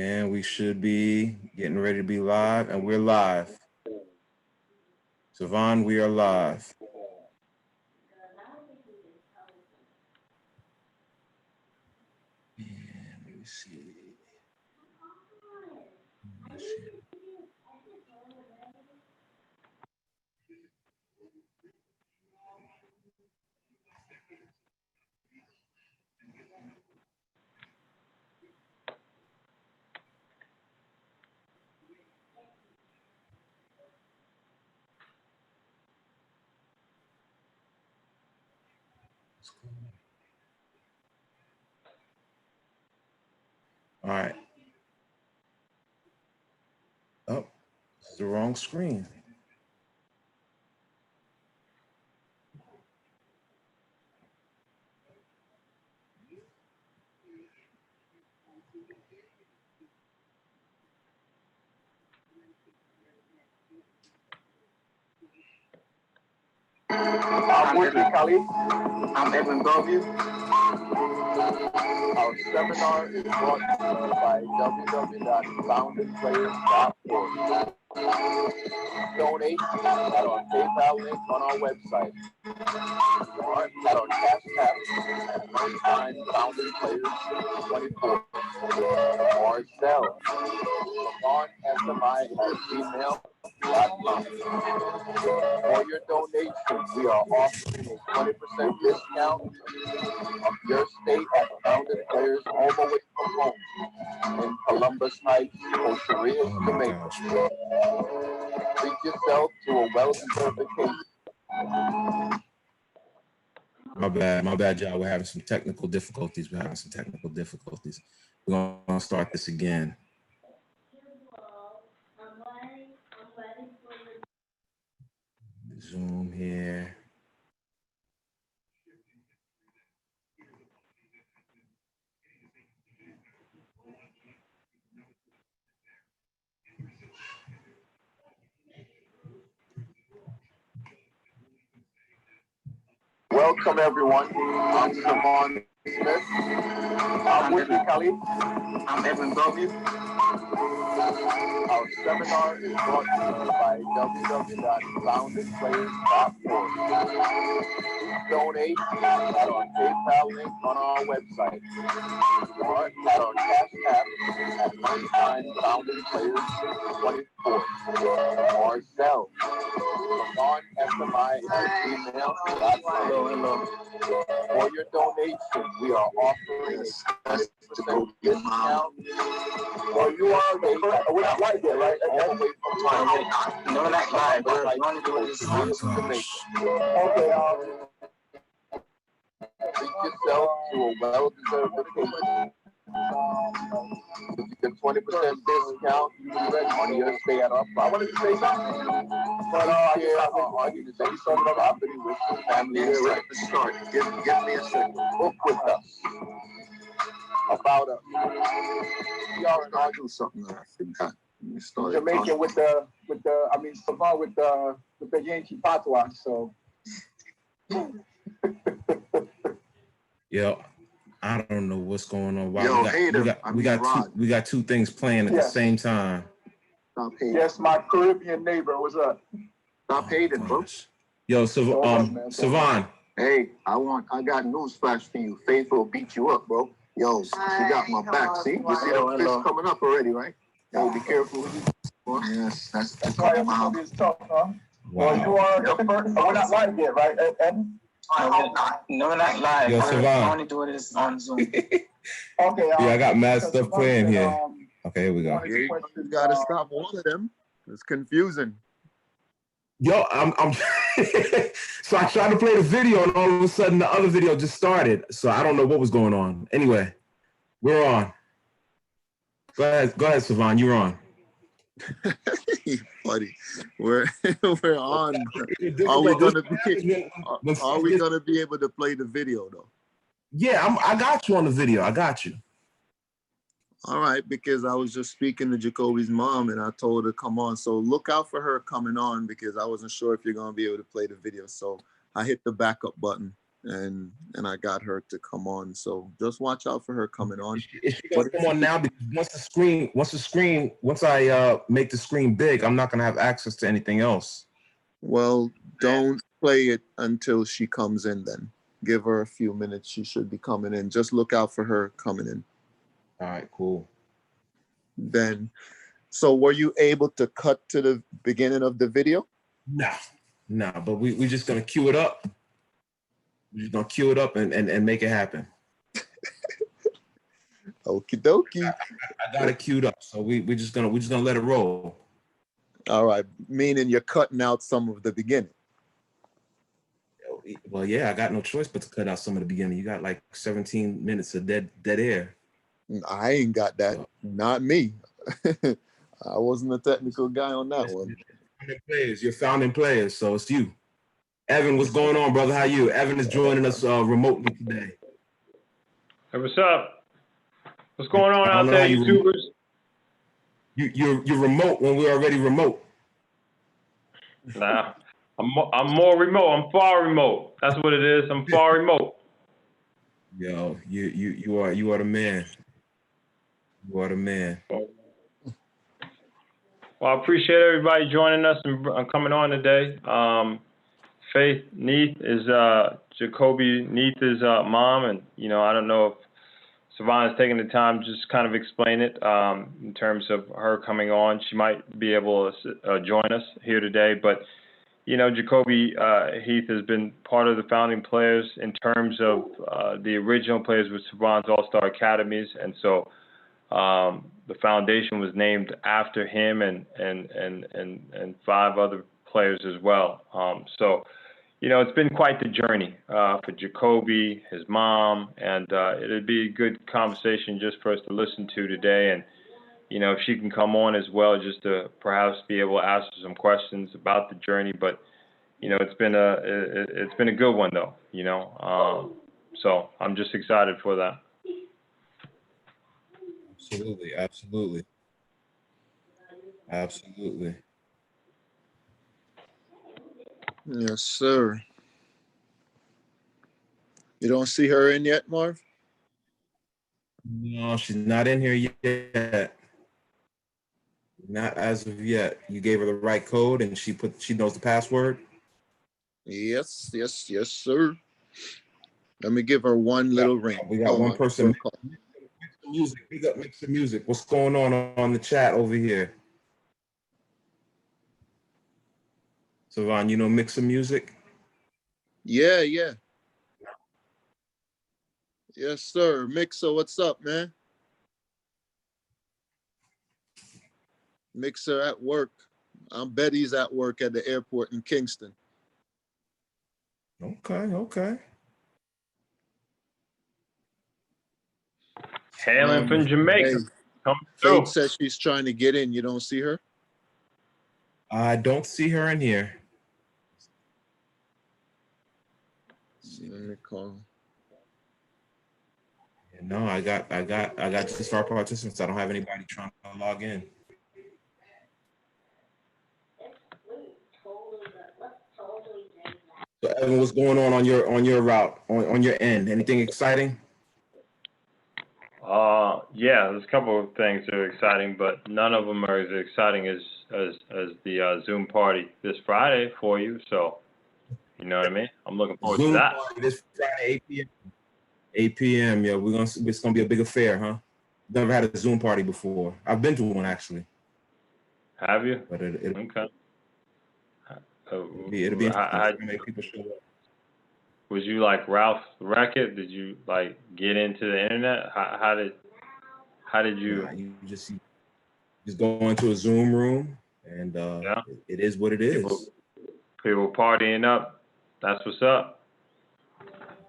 And we should be getting ready to be live, and we're live. Savon, we are live. And let me see. All right. Oh, this is the wrong screen. I'm Whitney Khalid. I'm Edwin Bellevue. Our seminar is brought to you by www.foundedplayers.org. Donate at our PayPal link on our website, or at our Cash App at #FoundedPlayers24, or Zelle on SMI@gmail.com. For your donation, we are offering a 20% discount of your stay at Founded Players Home Away from Home in Columbus Heights, Costa Rica, Jamaica. Treat yourself to a well-deserved vacation. My bad, y'all. We're having some technical difficulties. We're gonna start this again. Zoom here. Welcome, everyone. I'm Savon Smith. I'm Whitney Khalid. I'm Edwin Bellevue. Our seminar is brought to you by www.foundedplayers.org. Donate at our PayPal link on our website, or at our Cash App at #FoundedPlayers24, or Zelle on SMI@gmail.com. For your donation, we are offering a 20% discount. Well, you are the first. We're not live yet, right? No, not live. We're going to do it this week. Okay, treat yourself to a well-deserved vacation. You get 20% discount on your stay at our property. I wanted to say something, but our organization, property with your family. Yeah, right at the start. Give me a second. Book with us. About us. We are an argue something that I forgot. Jamaican with the Savon with the Yankee patois. So. Yo, I don't know what's going on. Wow, Yo, we got two things playing at the same time. Stop hating. Yes, my Caribbean neighbor. What's up? Stop hating, bro. Yo, Savon. Hey, I got news flash for you. Faith will beat you up, bro. Yo, she got my back. See, you see the fist coming up already, right? Yo, be careful. Yes, that's why everybody is tough, huh? Wow. Well, you are the first. We're not live yet, right, Ed? I hope not. No, not live. Yo, Savon. Only do this on Zoom. Okay. Yeah, I got mad stuff playing here. Okay, here we go. You gotta stop one of them. It's confusing. Yo, I'm so I tried to play the video and all of a sudden the other video just started. So I don't know what was going on. Anyway, we're on. Go ahead, Savon, you're on. Buddy, we're on. Are we gonna be able to play the video though? Yeah, I got you on the video. I got you. All right, because I was just speaking to Jacoby's mom and I told her to come on. So look out for her coming on because I wasn't sure if you're gonna be able to play the video. So I hit the backup button. and I got her to come on. So just watch out for her coming on. Is she gonna come on now? Because once I make the screen big, I'm not gonna have access to anything else. Well, don't play it until she comes in then. Give her a few minutes. She should be coming in. Just look out for her coming in. All right, cool. Then, so were you able to cut to the beginning of the video? Nah, but we're just gonna cue it up. We're just gonna cue it up and make it happen. Okie dokie. I got it queued up, so we're just gonna let it roll. All right, meaning you're cutting out some of the beginning. Well, yeah, I got no choice but to cut out some of the beginning. You got like 17 minutes of dead air. I ain't got that. Not me. I wasn't a technical guy on that one. You're founding players, so it's you. Evan, what's going on, brother? How you? Evan is joining us remotely today. Hey, what's up? What's going on out there, YouTubers? You're remote when we're already remote. Nah, I'm more remote. I'm far remote. That's what it is. I'm far remote. Yo, you are the man. You are the man. Well, I appreciate everybody joining us and coming on today. Faith Neath is Jacoby Neath's mom, and I don't know if Savannah's taking the time to just kind of explain it in terms of her coming on. She might be able to join us here today, but Jacoby Heath has been part of the founding players in terms of the original players with Savannah's All-Star Academies, and so the foundation was named after him and 5 other players as well. So it's been quite the journey for Jacoby, his mom, and it'd be a good conversation just for us to listen to today. And if she can come on as well, just to perhaps be able to ask her some questions about the journey. But it's been a good one though. So I'm just excited for that. Absolutely. Yes, sir. You don't see her in yet, Marv? No, she's not in here yet. Not as of yet. You gave her the right code and she knows the password? Yes, sir. Let me give her one little ring. We got one person. Make some music. What's going on the chat over here? Savon, mix some music? Yeah. Yes, sir. Mixer, what's up, man? Mixer at work. I'm Betty's at work at the airport in Kingston. Okay. Hailing from Jamaica. Come through. Faith says she's trying to get in. You don't see her? I don't see her in here. Let me call. No, I got just star participants. I don't have anybody trying to log in. So Evan, what's going on your route, on your end? Anything exciting? Yeah, there's a couple of things that are exciting, but none of them are as exciting as the Zoom party this Friday for you. So, you know what I mean? I'm looking forward to that. Party this Friday, 8 p.m. 8 p.m. Yeah, it's gonna be a big affair, huh? Never had a Zoom party before. I've been to one actually. Have you? But okay. It'll be interesting to make people show up. Was you like Ralph Rackett? Did you like get into the internet? How did you? You just go into a Zoom room and it is what it is. People partying up. That's what's up.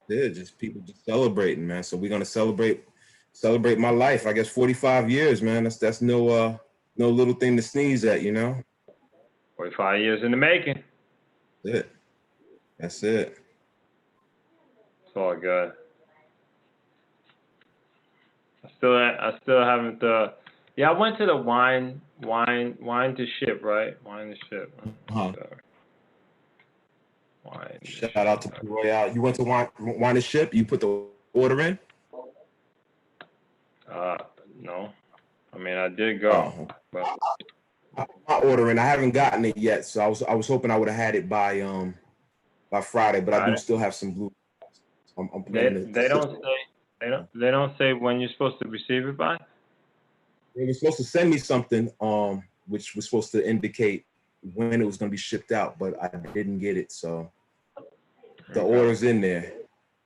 Yeah, just people just celebrating, man. So we're gonna celebrate my life. I guess 45 years, man. That's no little thing to sneeze at, 45 years in the making. That's it. It's all good. I still haven't. Yeah, I went to the wine to ship, right? Wine to ship. Uh-huh. Wine. Shout out to Blue Royale. You went to Wine and Ship. You put the order in. No. I mean, I did go, but My order in. I haven't gotten it yet, so I was hoping I would have had it by Friday, but I do still have some blue. I'm planning they don't say when you're supposed to receive it by. They were supposed to send me something, which was supposed to indicate when it was going to be shipped out, but I didn't get it. So the order's in there.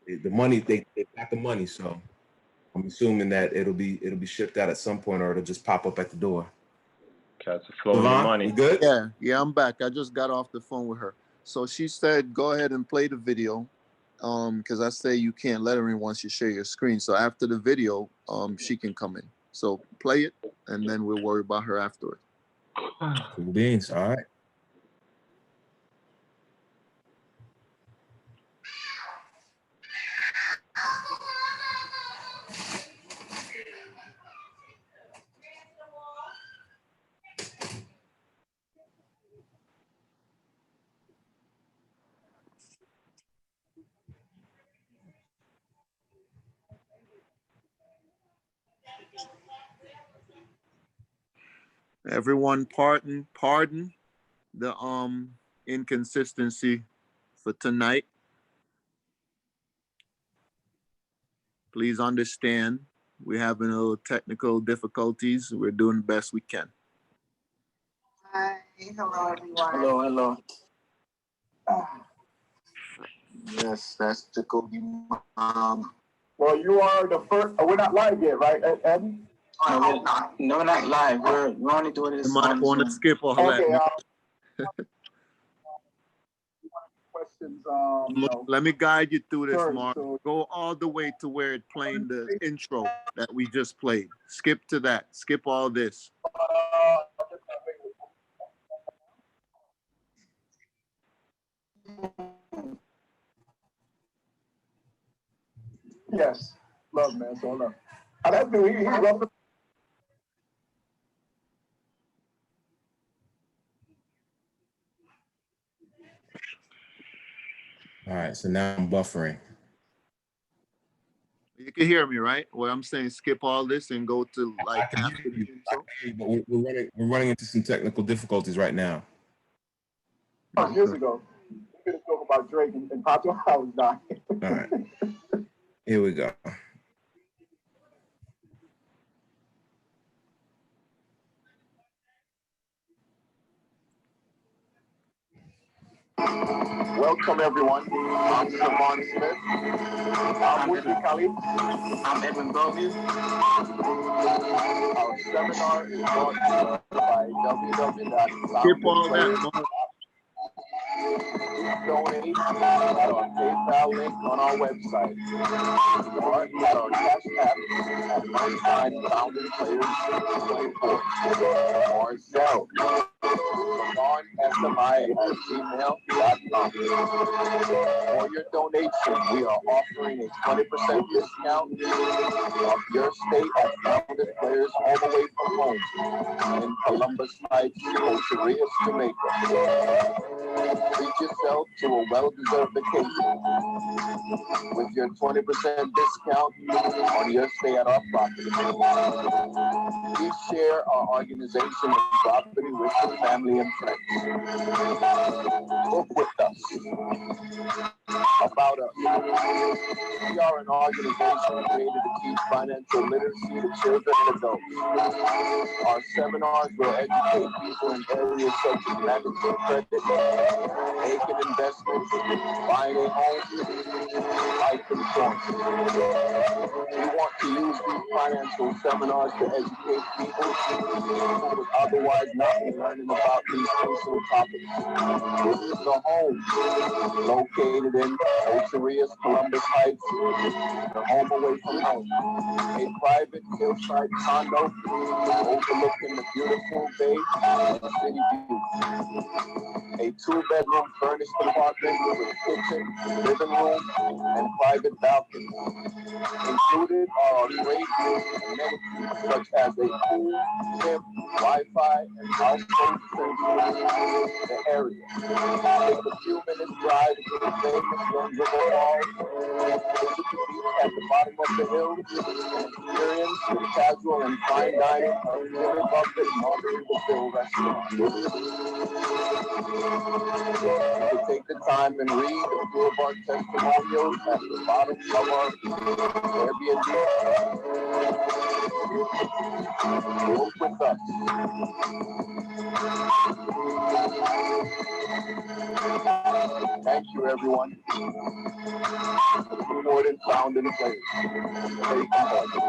The money, they got the money, so I'm assuming that it'll be shipped out at some point, or it'll just pop up at the door. Cats are flowing the money. You good? Yeah, I'm back. I just got off the phone with her. So she said, go ahead and play the video. Because I say you can't let her in once you share your screen. So after the video, she can come in. So play it, and then we'll worry about her afterward. Cool beans. All right. Everyone, pardon the inconsistency for tonight. Please understand we're having a little technical difficulties. We're doing the best we can. Hi, hello everyone. Hello. Yes, that's Jacoby. Well, you are the first. We're not live yet, right, Eddie? No, we're not live. We're only doing this. You might want to skip or Okay. Questions. Let me guide you through this, Sure, Mark. so- Go all the way to where it's playing the intro that we just played. Skip to that. Skip all this. Yes, love, man. So love. How that do? He's welcome. All right. So now I'm buffering. You can hear me, right? What I'm saying, skip all this and go to like I can after hear the you, intro. but we're running into some technical difficulties right now. Years ago, we could have spoke about Drake and Pop House dying. All right. Here we go. Welcome, everyone. I'm Savon Smith. I'm with you, Khalid. I'm Edwin Bellevue. Our seminar is brought to you by Skip all that. Mark. Donate at our PayPal link on our website or at our Cash App at Unsigned Founding Players 24 or Zelle SMI@gmail.com. For your donation, we are offering a 20% discount of your stay at Founding Players all the way from home in Columbus Heights, Costa Rica, Jamaica. Treat yourself to a well-deserved vacation with your 20% discount on your stay at our property. Please share our organization and property with your family and friends. Book with us. About us. We are an organization created to teach financial literacy to children and adults. Our seminars will educate people in areas such as managing credit, making investments, buying a home, life insurance. We want to use these financial seminars to educate people who would otherwise not be learning about these crucial topics. This is the home located in Costa Rica, Columbus Heights, the home away from home. A private hillside condo overlooking the beautiful bay and the city view. A 2-bedroom furnished apartment with kitchen, living room, and private balcony. Included are great amenities such as a pool, gym, Wi-Fi, and household essentials in the area. Take a few minutes drive to the famous Young River Falls, visit the beach at the bottom of the hill, and experience the casual and fine dining of Jimmy Buffett Margaritaville restaurant. You can take the time and read a few of our testimonials at the bottom of our Airbnb. Book with us. Thank you, everyone. Supported, found, and played. Stay connected.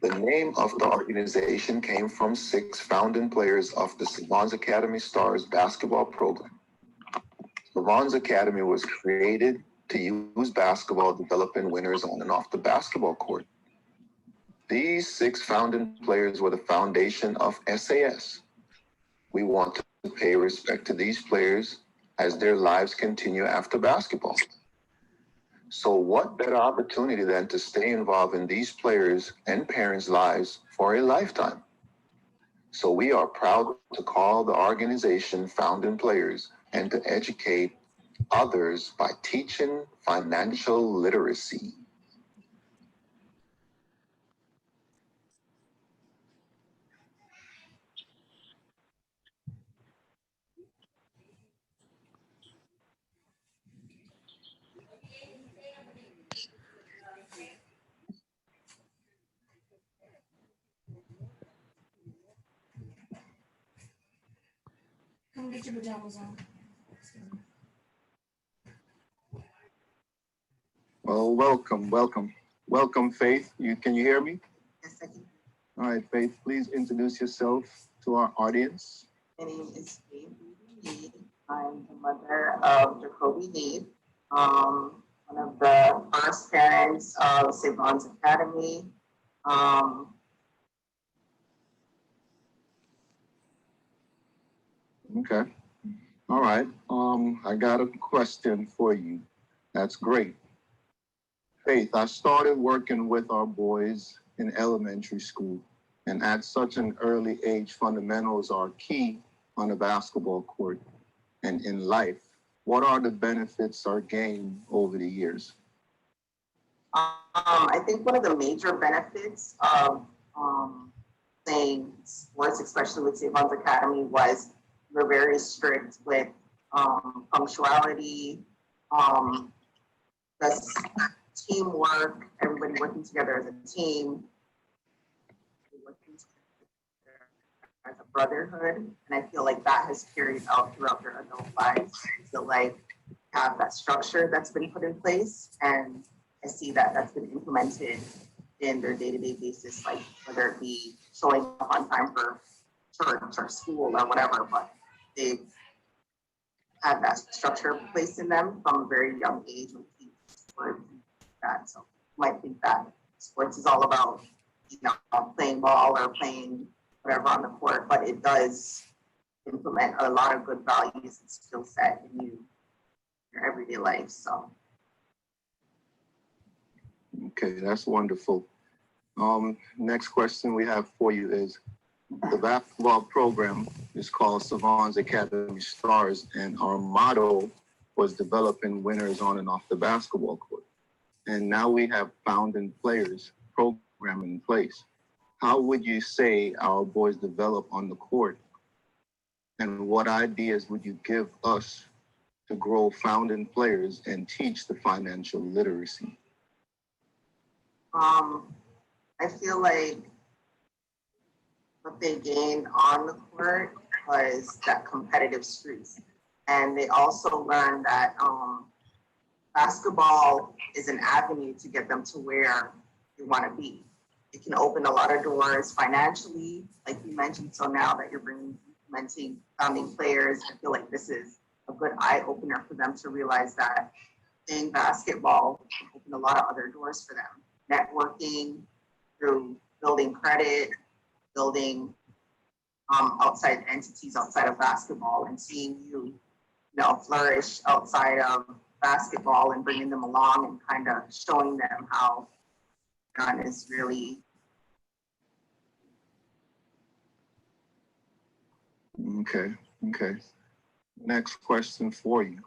The name of the organization came from 6 founding players of the Savants Academy Stars basketball program. Savants Academy was created to use basketball developing winners on and off the basketball court. These 6 founding players were the foundation of SAS. We want to pay respect to these players as their lives continue after basketball. So what better opportunity than to stay involved in these players' and parents' lives for a lifetime? So we are proud to call the organization Founding Players and to educate others by teaching financial literacy. Come get your pajamas on. Well, welcome, Faith. Can you hear me? Yes, I can. All right, Faith, please introduce yourself to our audience. My name is Faith Need. I'm the mother of Jacoby Need, one of the first parents of Savants Academy. Okay. All right. I got a question for you. That's great. Faith, I started working with our boys in elementary school, and at such an early age, fundamentals are key on the basketball court and in life. What are the benefits are gained over the years? I think one of the major benefits of playing sports, especially with Savants Academy, was we're very strict with punctuality, just teamwork, everybody working together as a team, working together as a brotherhood. And I feel like that has carried out throughout their adult lives. I feel like have that structure that's been put in place, and I see that that's been implemented in their day-to-day basis, like whether it be showing up on time for church or school or whatever, but they've had that structure placed in them from a very young age with team sports and that. So I might think that sports is all about, playing ball or playing whatever on the court, but it does implement a lot of good values and skill set in your everyday life. So. Okay, that's wonderful. Next question we have for you is, the basketball program is called Savants Academy Stars, and our motto was developing winners on and off the basketball court. And now we have founding players program in place. How would you say our boys develop on the court? And what ideas would you give us to grow founding players and teach the financial literacy? I feel like what they gained on the court was that competitive streaks. And they also learned that basketball is an avenue to get them to where they want to be. It can open a lot of doors financially, like you mentioned. So now that you're implementing founding players, I feel like this is a good eye opener for them to realize that playing basketball opened a lot of other doors for them. Networking through building credit, building outside entities outside of basketball, and seeing you flourish outside of basketball and bringing them along and kind of showing them how gun is really. Okay. Next question for you.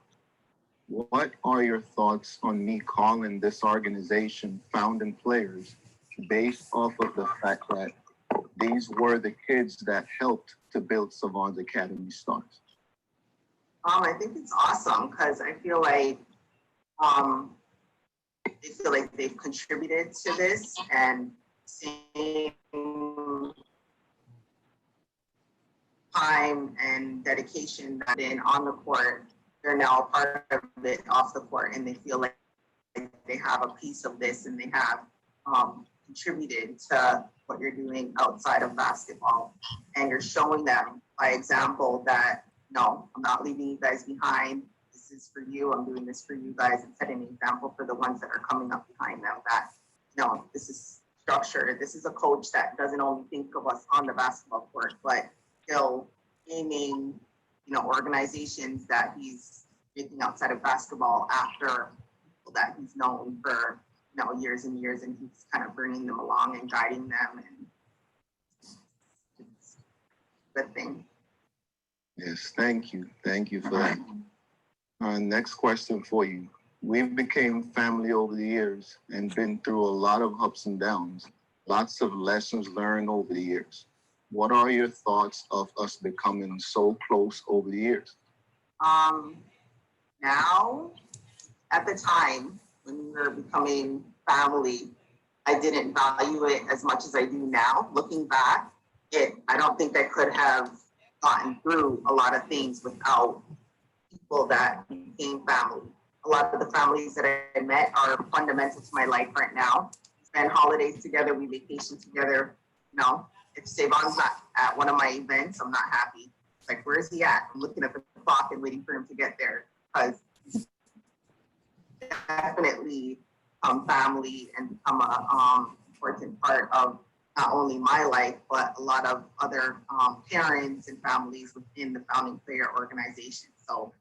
What are your thoughts on me calling this organization Founding Players based off of the fact that these were the kids that helped to build Savon's Academy Stars? I think it's awesome because I feel like they've contributed to this, and same time and dedication that in on the court, they're now a part of it off the court, and they feel like they have a piece of this, and they have contributed to what you're doing outside of basketball, and you're showing them by example that no, I'm not leaving you guys behind. This is for you. I'm doing this for you guys, and setting an example for the ones that are coming up behind them that no, this is structured. This is a coach that doesn't only think of us on the basketball court, but still aiming, organizations that he's making outside of basketball after people that he's known for, years and years, and he's kind of bringing them along and guiding them, and it's a good thing. Yes, thank you. Thank you for that. Next question for you. We've become family over the years and been through a lot of ups and downs, lots of lessons learned over the years. What are your thoughts of us becoming so close over the years? Now, at the time when we were becoming family, I didn't value it as much as I do now. Looking back, I don't think I could have gotten through a lot of things without people that became family. A lot of the families that I met are fundamental to my life right now. We spend holidays together, we vacation together. If Savon's not at one of my events, I'm not happy. It's like, where's he at? I'm looking at the clock and waiting for him to get there, because he's definitely family and become a important part of not only my life, but a lot of other parents and families within the Founding Player organization. So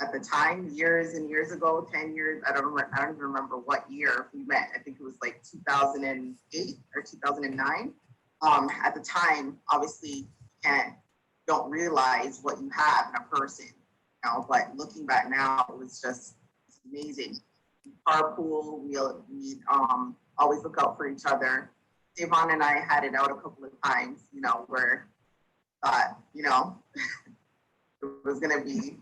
at the time, years and years ago, 10 years, I don't even remember what year we met. I think it was like 2008 or 2009. At the time, obviously, don't realize what you have in a person, but looking back now, it's amazing. We carpool, we always look out for each other. Savon and I had it out a couple of times, where it was gonna be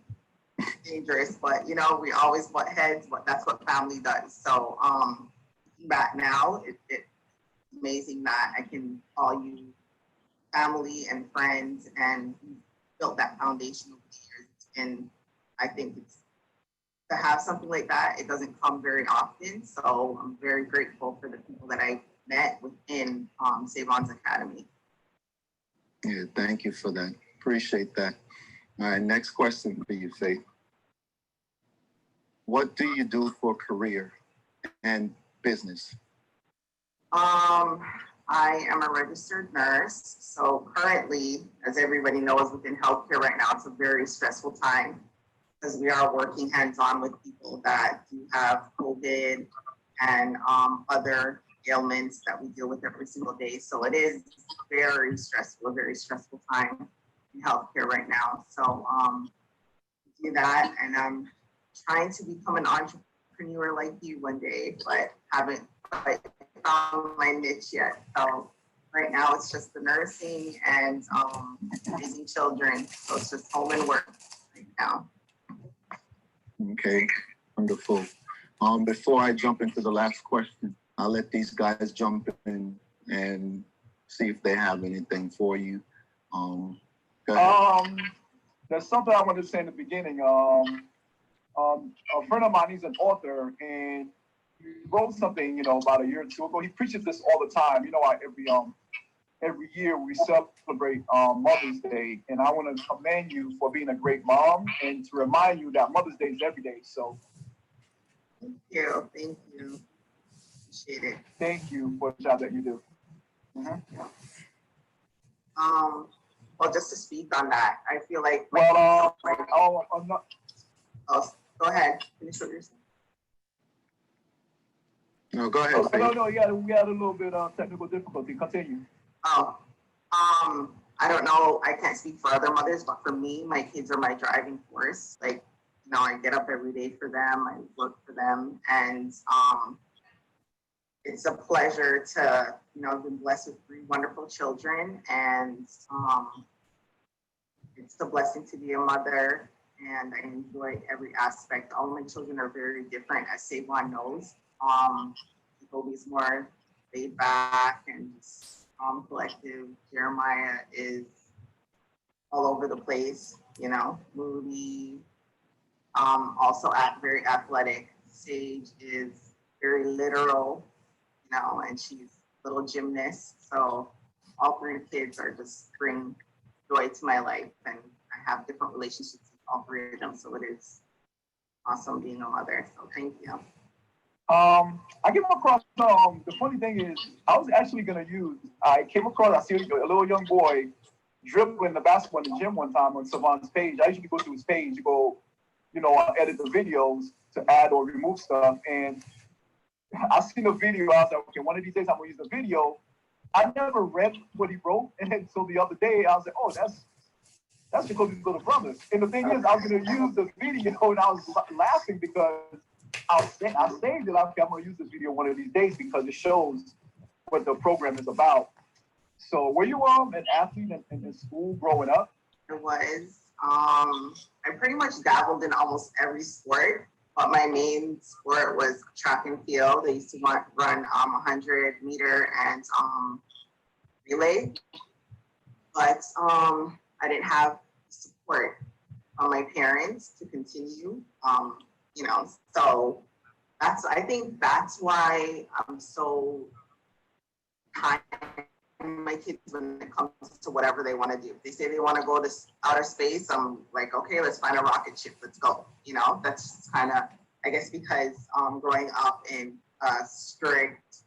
dangerous, but we always butt heads, but that's what family does. So looking back now, it's amazing that I can call you family and friends, and built that foundation over the years. And I think to have something like that, it doesn't come very often. So I'm very grateful for the people that I met within Savon's Academy. Yeah, thank you for that. Appreciate that. All right, next question for you, Faith. What do you do for career and business? I am a registered nurse. So currently, as everybody knows, within healthcare right now, it's a very stressful time because we are working hands-on with people that do have COVID and other ailments that we deal with every single day. So it is very stressful, a very stressful time in healthcare right now. So do that, and I'm trying to become an entrepreneur like you one day, but haven't quite found my niche yet. So right now it's just the nursing and raising children. So it's just home and work right now. Okay, wonderful. Before I jump into the last question, I'll let these guys jump in and see if they have anything for you. There's something I wanted to say in the beginning. A friend of mine, he's an author, and he wrote something, about a year or two ago. He preaches this all the time. Every year we celebrate Mother's Day, and I want to commend you for being a great mom and to remind you that Mother's Day is every day. So Thank you. Thank you. Appreciate it. Thank you for the job that you do. Well, just to speak on that, I feel like. Well, I'm not. Oh, go ahead. Finish what you're saying. No, go ahead. No, we had a little bit of technical difficulty. Continue. Oh, I don't know. I can't speak for other mothers, but for me, my kids are my driving force. Like, you know, I get up every day for them. I work for them, and it's a pleasure to, you know, I've been blessed with 3 wonderful children, and it's a blessing to be a mother, and I enjoy every aspect. All my children are very different, as Savon knows. Jacoby's more laid back and collective. Jeremiah is all over the place, you know, moody, also very athletic. Sage is very literal, you know, and she's a little gymnast. So all 3 kids are just bring joy to my life, and I have different relationships with all 3 of them. So it is awesome being a mother. So thank you. I came across, the funny thing is, I came across, I see a little young boy dribbling the basketball in the gym one time on Savon's page. I usually go to his page to go, you know, edit the videos to add or remove stuff. And I seen a video, I was like, okay, one of these days I'm gonna use the video. I never read what he wrote. And then so the other day I was like, oh, that's Jacoby's little brother. And the thing is, I was gonna use the video and I was laughing because I saved it. Okay, I'm gonna use this video one of these days because it shows what the program is about. So were you an athlete in school growing up? I was. I pretty much dabbled in almost every sport, but my main sport was track and field. I used to run 100 meter and relay, but I didn't have support from my parents to continue. You know, so I think that's why I'm so kind to my kids when it comes to whatever they want to do. If they say they want to go to outer space, I'm like, okay, let's find a rocket ship, let's go. You know, that's kind of, I guess, because growing up in a strict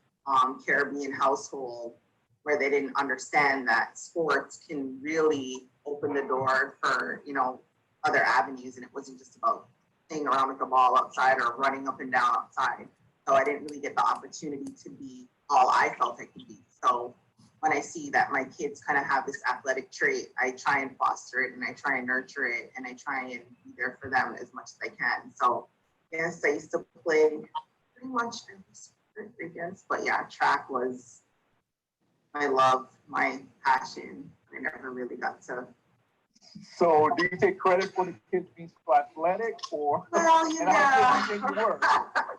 Caribbean household where they didn't understand that sports can really open the door for, you know, other avenues, and it wasn't just about playing around with the ball outside or running up and down outside. So I didn't really get the opportunity to be all I felt I could be. So when I see that my kids kind of have this athletic trait, I try and foster it and I try and nurture it and I try and be there for them as much as I can. So yes, I used to play pretty much every sport, I guess. But yeah, track was my love, my passion. I never really got to. So do you take credit for the kids being so athletic, or well, you know, how good you were?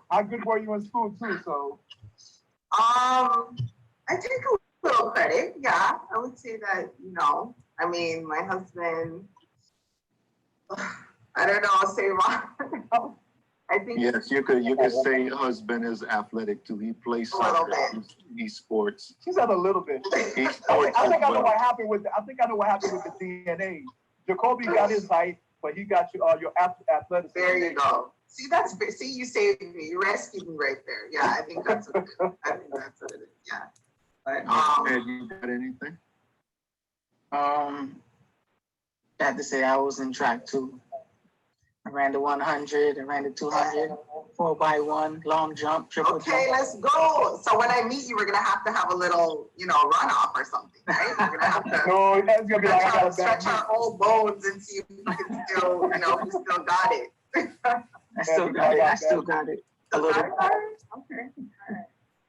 How good were you in school too? So I take a little credit. Yeah, I would say that. You know, I mean, my husband. I don't know. Say wrong. I think. Yes, you could say your husband is athletic too. He plays soccer. He sports. She said a little bit. He sports I think as I know well. what happened with. I think I know what happened with the DNA. Jacoby got his height, but he got your athleticism. There you go. See, you saved me. You rescued me right there. Yeah, I think that's what it is. Yeah. But Ed, you got anything? I have to say I was in track too. I ran the 100, I ran the 200, 4x1, long jump, triple jump. Okay, let's go. So when I meet you, we're gonna have to have a little, you know, runoff or something, right? We're gonna have to no, that's gonna be like I got stretch our old bones and see if we can still, you know, we still got it. I still got it a little. Okay.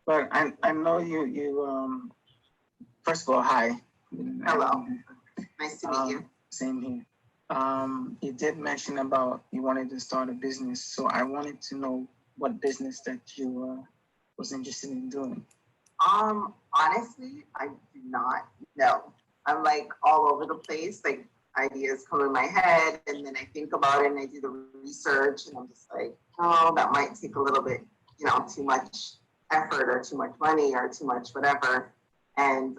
But I know you first of all, hi. Hello. Nice to meet you. Same here. You did mention about you wanted to start a business, so I wanted to know what business that you was interested in doing. Honestly, I do not know. I'm like all over the place. Like ideas come in my head, and then I think about it, and I do the research, and I'm just like, oh, that might take a little bit, you know, too much effort or too much money or too much whatever. And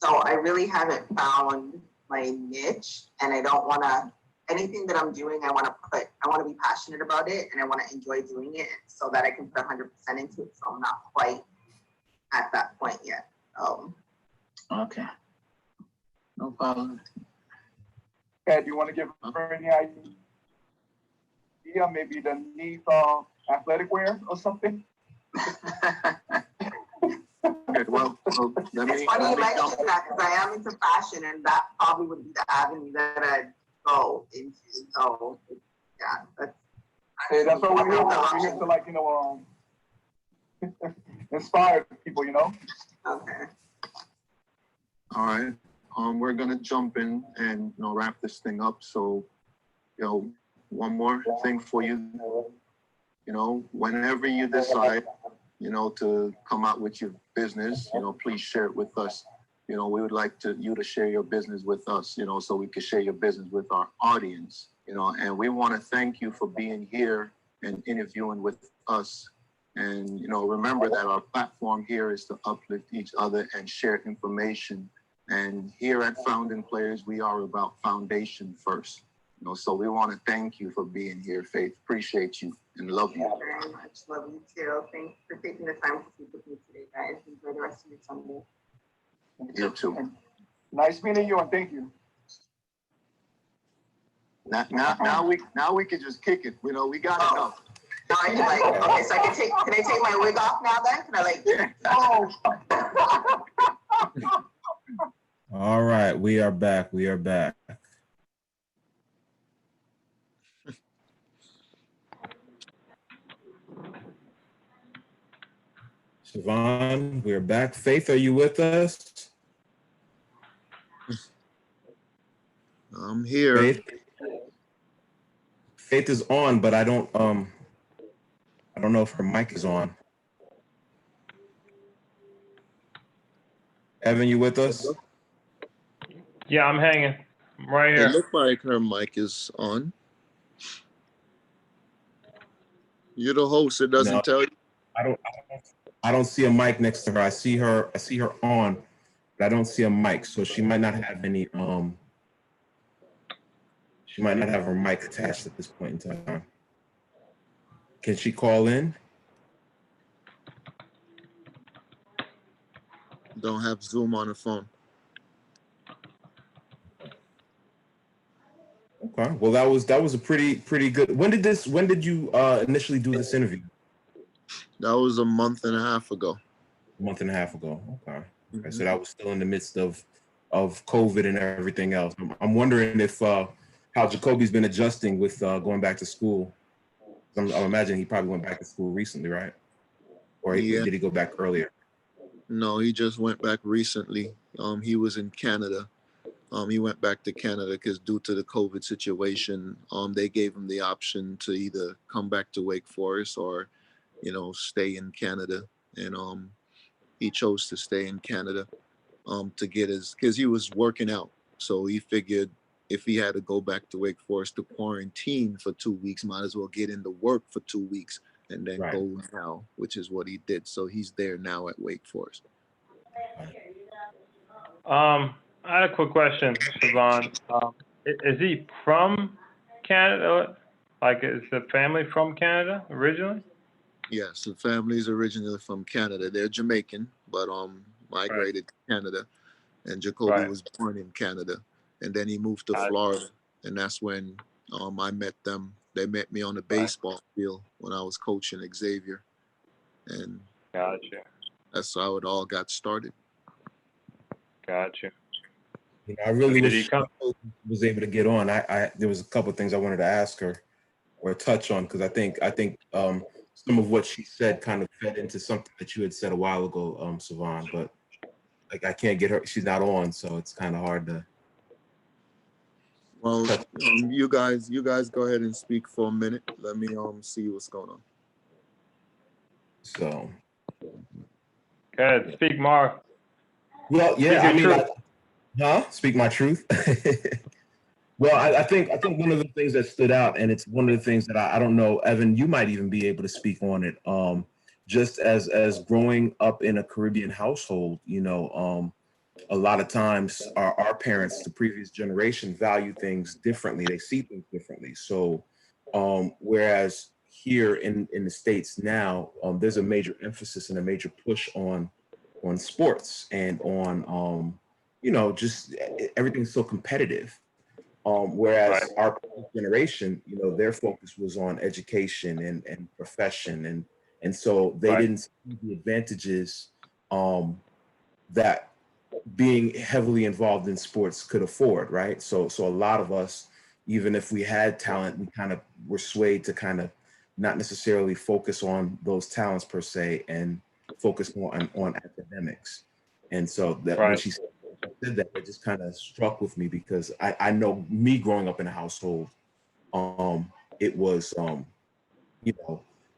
so I really haven't found my niche, and I don't want to anything that I'm doing, I want to be passionate about it, and I want to enjoy doing it so that I can put 100% into it. So I'm not quite at that point yet. Okay. No problem. Ed, you want to give her any idea? Maybe the Neath athletic wear or something? Okay, well, let me. It's funny you let me mention jump- that because I am into fashion, and that probably would be the avenue that I'd go into. So yeah, Hey, that's what we're here for. We're here to, like, inspire people, Okay. All right. We're gonna jump in and wrap this thing up. So, one more thing for you. Whenever you decide, to come out with your business, please share it with us. We would like you to share your business with us, so we can share your business with our audience. And we want to thank you for being here and interviewing with us. And remember that our platform here is to uplift each other and share information. And here at Founding Players, we are about foundation first. So we want to thank you for being here, Faith. Appreciate you and love you. Thank you very much. Love you too. Thanks for taking the time to speak with me today, guys. Enjoy the rest of your Sunday. You too. Nice meeting you, and thank you. Now we can just kick it. We got enough. Now I can okay, so can I take my wig off now then? Can I All right, we are back. We are back. Siobhan, we're back. Faith, are you with us? I'm here. Faith is on, but I don't know if her mic is on. Evan, you with us? Yeah, I'm hanging. I'm right here. It looked like her mic is on. You're the host. It doesn't tell you. I don't see a mic next to her. I see her on, but I don't see a mic. So she might not have any she might not have her mic attached at this point in time. Can she call in? Don't have Zoom on the phone. Okay. Well, that was a pretty good. When did you initially do this interview? That was a month and a half ago. A month and a half ago. Okay. Okay. So that was still in the midst of COVID and everything else. I'm wondering if how Jacoby's been adjusting with going back to school. I'm imagining he probably went back to school recently, right? Or did he go back earlier? No, he just went back recently. He was in Canada. He went back to Canada because due to the COVID situation, they gave him the option to either come back to Wake Forest or, stay in Canada. And he chose to stay in Canada to get because he was working out. So he figured if he had to go back to Wake Forest to quarantine for 2 weeks, might as well get into work for 2 weeks and then go now, which is what he did. So he's there now at Wake Forest. I had a quick question, Siobhan. Is he from Canada? Like, is the family from Canada originally? Yes, the family's originally from Canada. They're Jamaican, but migrated to Canada. And Jacoby was born in Canada. And then he moved to Florida. And that's when I met them. They met me on the baseball field when I was coaching Xavier. And Gotcha. That's how it all got started. Gotcha. You know, I really wish I was able to get on. There was a couple of things I wanted to ask her or touch on, because I think some of what she said kind of fed into something that you had said a while ago, Siobhan, but like I can't get her, she's not on, so it's kind of hard to. Well, you guys go ahead and speak for a minute. Let me see what's going on. So. Go ahead, speak, Mark. Well, yeah, speak my truth. Well, I think one of the things that stood out, and it's one of the things that I don't know, Evan, you might even be able to speak on it. Just as growing up in a Caribbean household, you know, a lot of times our parents, the previous generation, value things differently. They see things differently. So whereas here in the States now, there's a major emphasis and a major push on sports and on just everything's so competitive. Whereas Right. our generation, their focus was on education and profession, and so they Right. didn't see the advantages that being heavily involved in sports could afford, right? So a lot of us, even if we had talent, we kind of were swayed to kind of not necessarily focus on those talents per se and focus more on academics. And so that when Right. she said that, it just kind of struck with me because I know me growing up in a household, it was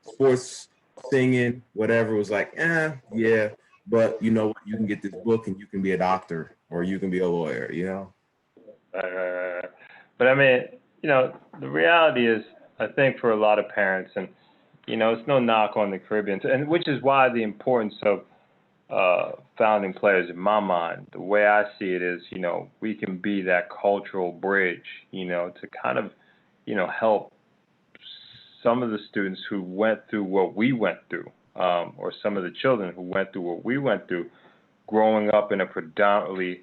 sports, singing, whatever was like, yeah, but you know what, you can get this book and you can be a doctor or you can be a lawyer, But I mean, the reality is, I think for a lot of parents, and it's no knock on the Caribbean, and which is why the importance of founding players, in my mind, the way I see it is, we can be that cultural bridge, to kind of, help some of the students who went through what we went through, or some of the children who went through what we went through, growing up in a predominantly,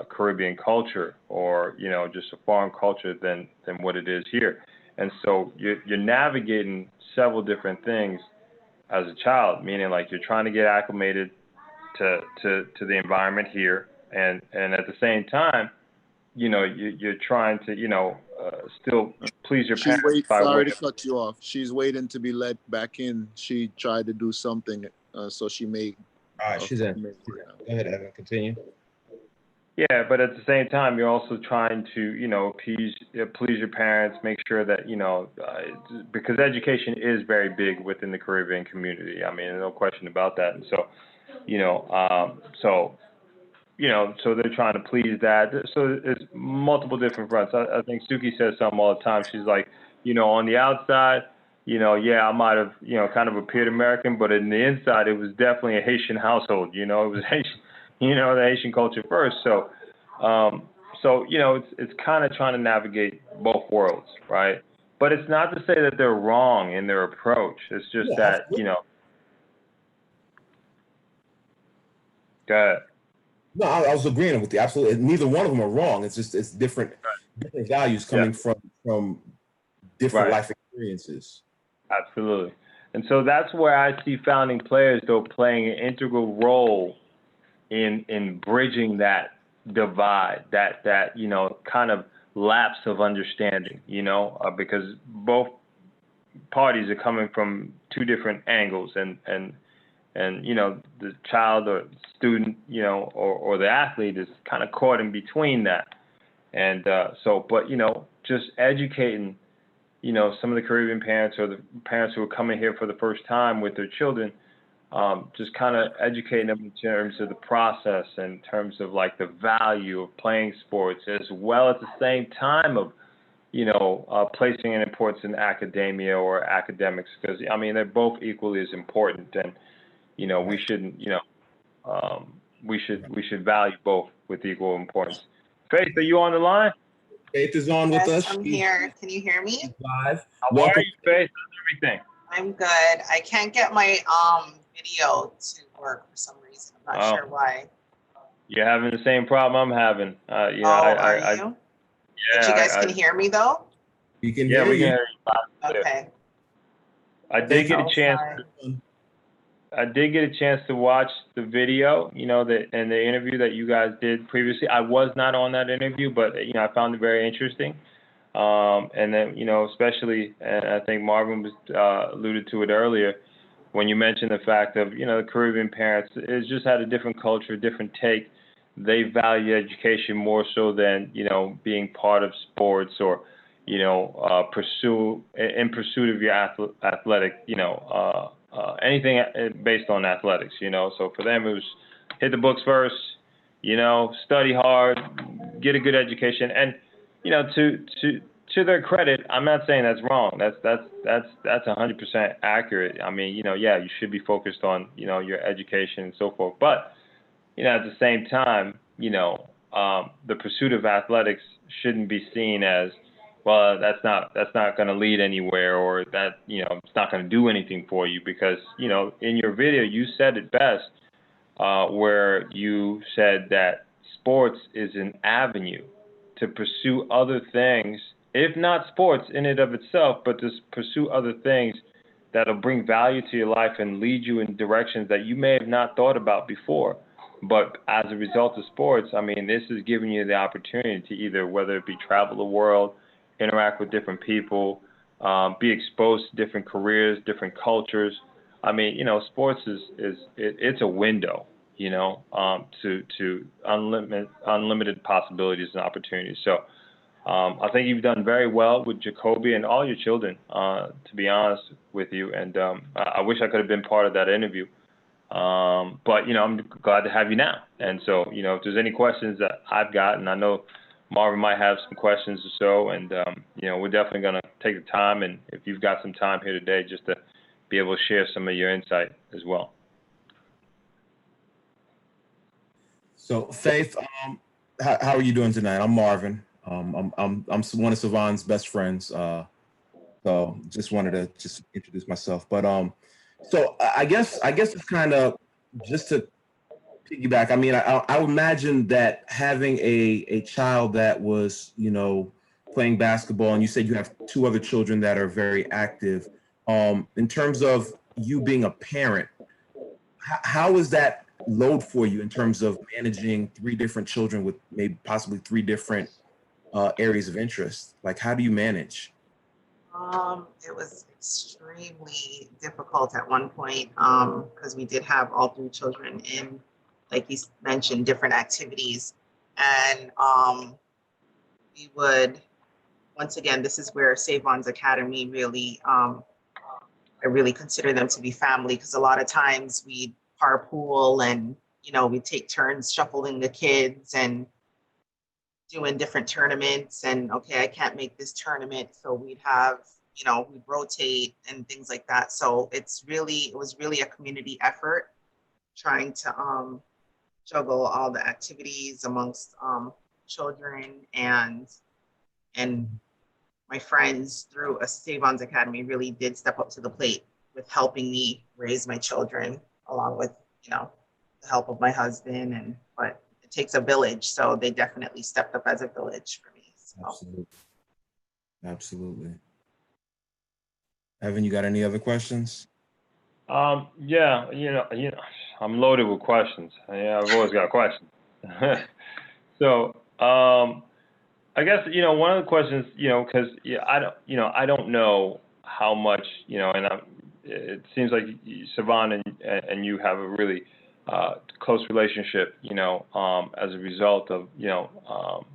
Caribbean culture, or just a foreign culture than what it is here. And so you're navigating several different things as a child, meaning like you're trying to get acclimated to the environment here, and at the same time, you're trying to still please your She's parents wait. by way Sorry to of. cut you off. She's waiting to be let back in. She tried to do something, so she may. All right, she's in. Go ahead, Evan, continue. Yeah, but at the same time, you're also trying to, please your parents, make sure that, because education is very big within the Caribbean community. I mean, no question about that. And so, so they're trying to please that. So it's multiple different fronts. I think Suki says something all the time. She's like, on the outside, yeah, I might have, kind of appeared American, but in the inside, it was definitely a Haitian household. It was Haitian. The Haitian culture first. So, it's kind of trying to navigate both worlds, right? But it's not to say that they're wrong in their approach. It's just that, go ahead. No, I was agreeing with you. Absolutely. Neither one of them are wrong. It's just, it's different values coming from different life experiences. Absolutely. And so that's where I see founding players, though, playing an integral role in bridging that divide, that kind of lapse of understanding, because both parties are coming from two different angles, and the child or student, or the athlete is kind of caught in between that. And but just educating, some of the Caribbean parents or the parents who are coming here for the first time with their children, just kind of educating them in terms of the process, in terms of like the value of playing sports, as well at the same time of, placing an importance in academia or academics, because I mean they're both equally as important, and we shouldn't, we should value both with equal importance. Faith, are you on the line? Faith is on with us. I'm here. Can you hear me? Live. How are you, Faith? How's everything? I'm good. I can't get my video to work for some reason. I'm not sure why. You're having the same problem I'm having. Are you? Yeah. But you guys can hear me though? We can hear we you. can hear you. Okay. I did get a chance. I did get a chance to watch the video, and the interview that you guys did previously. I was not on that interview, but I found it very interesting. And then, especially, and I think Marvin was alluded to it earlier, when you mentioned the fact of, the Caribbean parents, it's just had a different culture, different take. They value education more so than, being part of sports or, in pursuit of your athletic, anything based on athletics, So for them, it was hit the books first, study hard, get a good education. And, to their credit, I'm not saying that's wrong. That's 100% accurate. I mean, you should be focused on, your education and so forth. But you know, at the same time, you know, the pursuit of athletics shouldn't be seen as, well, that's not going to lead anywhere, or that, you know, it's not going to do anything for you, because, you know, in your video you said it best, where you said that sports is an avenue to pursue other things, if not sports in and of itself, but to pursue other things that'll bring value to your life and lead you in directions that you may have not thought about before. But as a result of sports, I mean, this is giving you the opportunity to either, whether it be travel the world, interact with different people, be exposed to different careers, different cultures. I mean, you know, sports it's a window, you know, to unlimited possibilities and opportunities. So I think you've done very well with Jacoby and all your children, to be honest with you. And I wish I could have been part of that interview. But, you know, I'm glad to have you now. And so, you know, if there's any questions that I've got, and I know Marvin might have some questions or so, and, you know, we're definitely going to take the time. And if you've got some time here today, just to be able to share some of your insight as well. So, Faith, how are you doing tonight? I'm Marvin. I'm one of Savon's best friends. So just wanted to just introduce myself. But so I guess it's kind of just to piggyback. I mean, I would imagine that having a child that was, you know, playing basketball, and you said you have two other children that are very active. In terms of you being a parent, how is that load for you in terms of managing three different children with maybe possibly three different areas of interest? Like, how do you manage? It was extremely difficult at one point, because we did have all three children in, like you mentioned, different activities. And we would, once again, this is where Savon's Academy really, I really consider them to be family, because a lot of times we'd carpool and, you know, we'd take turns shuffling the kids and doing different tournaments. And okay, I can't make this tournament, so we'd have, you know, we'd rotate and things like that. So it was really a community effort trying to juggle all the activities amongst children, and my friends through a Savon's Academy really did step up to the plate with helping me raise my children, along with, you know, the help of my husband. But it takes a village, so they definitely stepped up as a village for me. So. Absolutely. Evan, you got any other questions? Yeah, you know, I'm loaded with questions. Yeah, I've always got questions. So, I guess, you know, one of the questions, you know, because I don't know how much, you know, and it seems like Savon and you have a really close relationship, you know, as a result of, you know,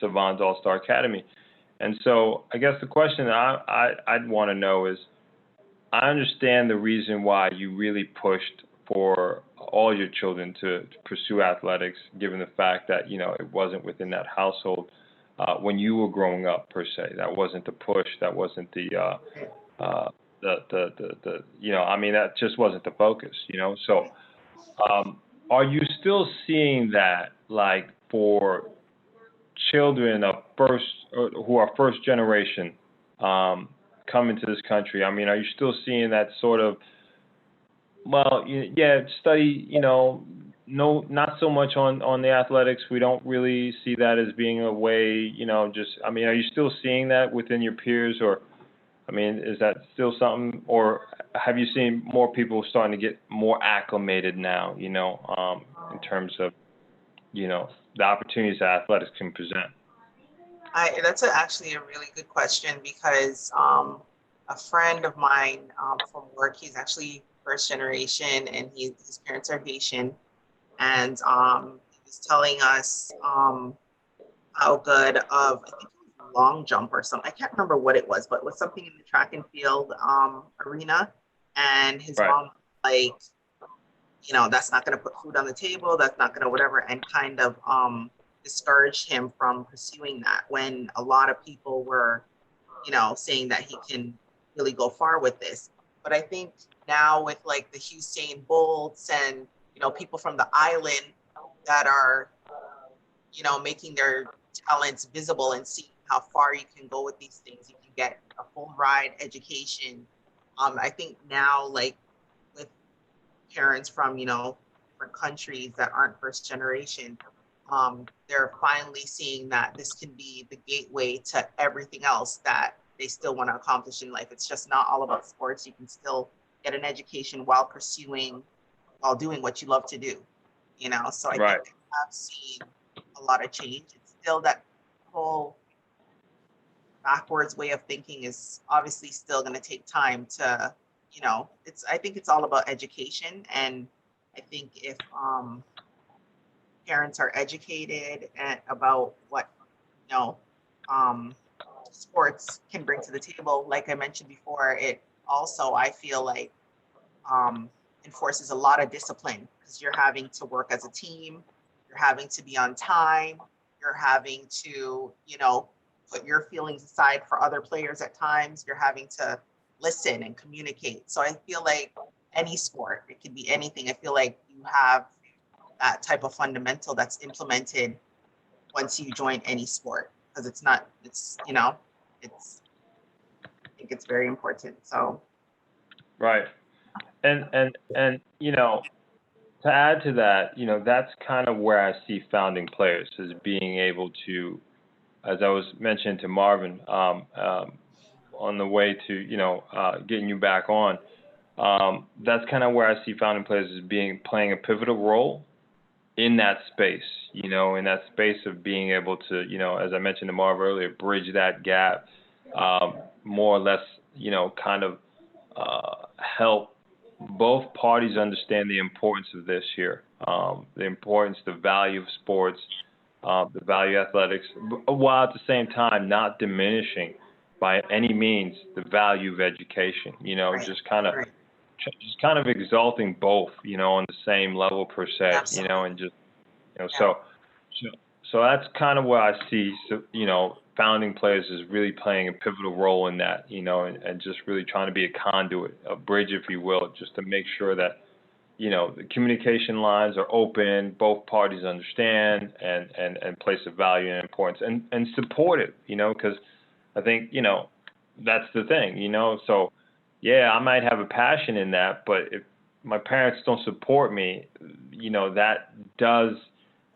Savon's All-Star Academy. And so I guess the question I'd want to know is, I understand the reason why you really pushed for all your children to pursue athletics, given the fact that, you know, it wasn't within that household when you were growing up, per se. That wasn't the push. That wasn't the you know, I mean, that just wasn't the focus, you know. So are you still seeing that, like, for children of who are first generation coming to this country? I mean, are you still seeing that sort of, well, yeah, study, you know, no, not so much on the athletics. We don't really see that as being a way, you know, just, I mean, are you still seeing that within your peers? Or, I mean, is that still something, or have you seen more people starting to get more acclimated now, you know, in terms of, you know, the opportunities that athletics can present? That's actually a really good question, because a friend of mine from work, he's actually first generation, and his parents are Haitian, and he was telling us how good of, I think it was long jump or something. I can't remember what it was, but it was something in the track and field arena, and his mom, like, you know, that's not going to put food on the table, that's not going to whatever, and kind of discouraged him from pursuing that, when a lot of people were, you know, saying that he can really go far with this. But I think now with, like, the Usain Bolts and, you know, people from the island, that are, you know, making their talents visible and seeing how far you can go with these things. You can get a full ride education. I think now, like with parents from, you know, different countries that aren't first generation, they're finally seeing that this can be the gateway to everything else that they still want to accomplish in life. It's just not all about sports. You can still get an education while doing what you love to do, you know? So I Right. think I've seen a lot of change. It's still that whole backwards way of thinking is obviously still going to take time to, you know, I think it's all about education. And I think if parents are educated about what, you know, sports can bring to the table, like I mentioned before, it also, I feel like, enforces a lot of discipline because you're having to work as a team, you're having to be on time, you're having to, you know, put your feelings aside for other players at times, you're having to listen and communicate. So I feel like any sport, it could be anything. I feel like you have that type of fundamental that's implemented once you join any sport because you know, I think it's very important. So. Right. And you know, to add to that, you know, that's kind of where I see founding players as being able to, as I was mentioning to Marvin, on the way to, you know, getting you back on, that's kind of where I see founding players as playing a pivotal role in that space, you know, in that space of being able to, you know, as I mentioned to Marv earlier, bridge that gap, more or less, you know, kind of help both parties understand the importance of this here, the importance, the value of sports, the value of athletics, while at the same time not diminishing by any means the value of education. You know, Right. just kind of exalting both, you know, on the same level per se. Absolutely. You know, and just, you know, Yeah. so that's kind of where I see, you know, founding players is really playing a pivotal role in that, you know, and just really trying to be a conduit, a bridge, if you will, just to make sure that, you know, the communication lines are open, both parties understand and place a value and importance and support it, you know, because I think, you know, that's the thing, you know, so yeah, I might have a passion in that, but if my parents don't support me, you know, that does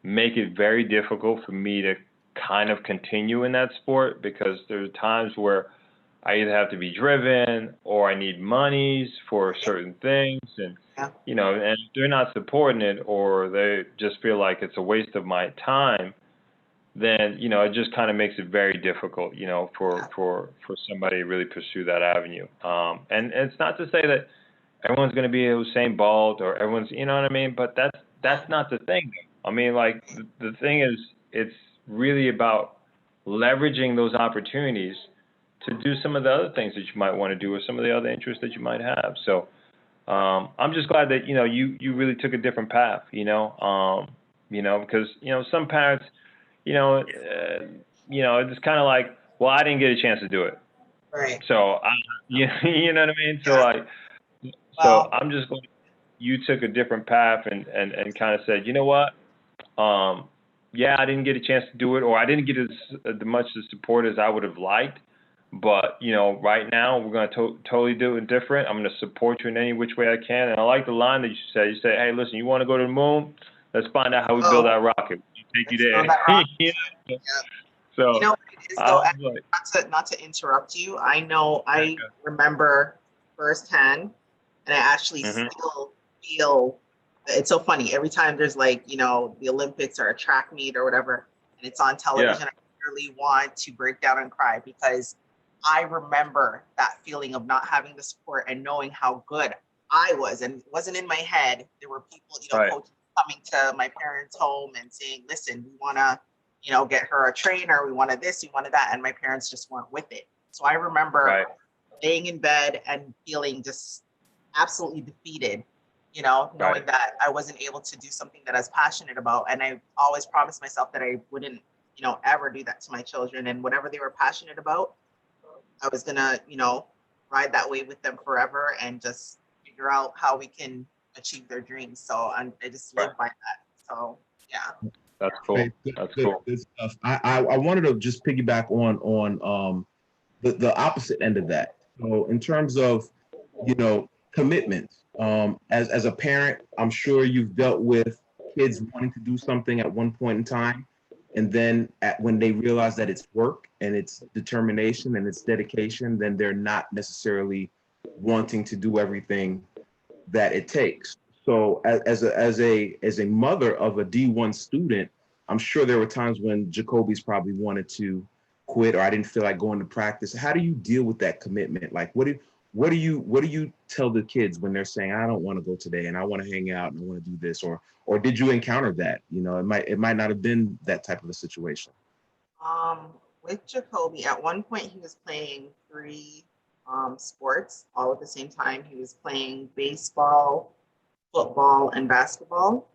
make it very difficult for me to kind of continue in that sport because there are times where I either have to be driven or I need monies for certain things, and Yeah. you know, and if they're not supporting it or they just feel like it's a waste of my time, then you know it just kind of makes it very difficult, you know, for somebody to really pursue that avenue. And it's not to say that everyone's going to be Usain Bolt or everyone's, you know what I mean, but that's not the thing. I mean, like the thing is, it's really about leveraging those opportunities to do some of the other things that you might want to do or some of the other interests that you might have. So I'm just glad that, you know, you really took a different path, you know, because, you know, some parents, you know, it's kind of like, well, I didn't get a chance to do it. Right. So, you know what I mean? So, like, Well, I'm just glad you took a different path and kind of said, you know what? Yeah, I didn't get a chance to do it, or I didn't get as much support as I would have liked. But, you know, right now we're going to totally do it different. I'm going to support you in any which way I can. And I like the line that you said. You say, hey, listen, you want to go to the moon? Let's find out how we build that rocket. We'll take you there. Yeah. So, you know what it is though, and not to interrupt you. I know I remember firsthand, and I actually still feel it's so funny. Every time there's like, you know, the Olympics or a track meet or whatever, and it's on television, I really want to break down and cry because I remember that feeling of not having the support and knowing how good I was. And it wasn't in my head. There were people, you know, coaches coming to my parents' home and saying, listen, we want to, you know, get her a trainer. We wanted this, we wanted that. And my parents just weren't with it. So I remember laying in bed and feeling just absolutely defeated, you know, knowing that I wasn't able to do something that I was passionate about. And I always promised myself that I wouldn't, you know, ever do that to my children. And whatever they were passionate about, I was gonna, you know, ride that wave with them forever and just figure out how we can achieve their dreams. So I just live by that. So Yeah. That's cool. Great. That's Good, cool. good stuff. I wanted to just piggyback on the opposite end of that. So in terms of, you know, commitment, as a parent, I'm sure you've dealt with kids wanting to do something at one point in time, and then when they realize that it's work and it's determination and it's dedication, then they're not necessarily wanting to do everything that it takes. So as a mother of a D1 student, I'm sure there were times when Jacoby's probably wanted to quit, or I didn't feel like going to practice. How do you deal with that commitment? Like what do you tell the kids when they're saying, I don't want to go today and I want to hang out and I want to do this, or did you encounter that? You know, it might not have been that type of a situation. With Jacoby, at one point he was playing 3 sports all at the same time. He was playing baseball, football, and basketball.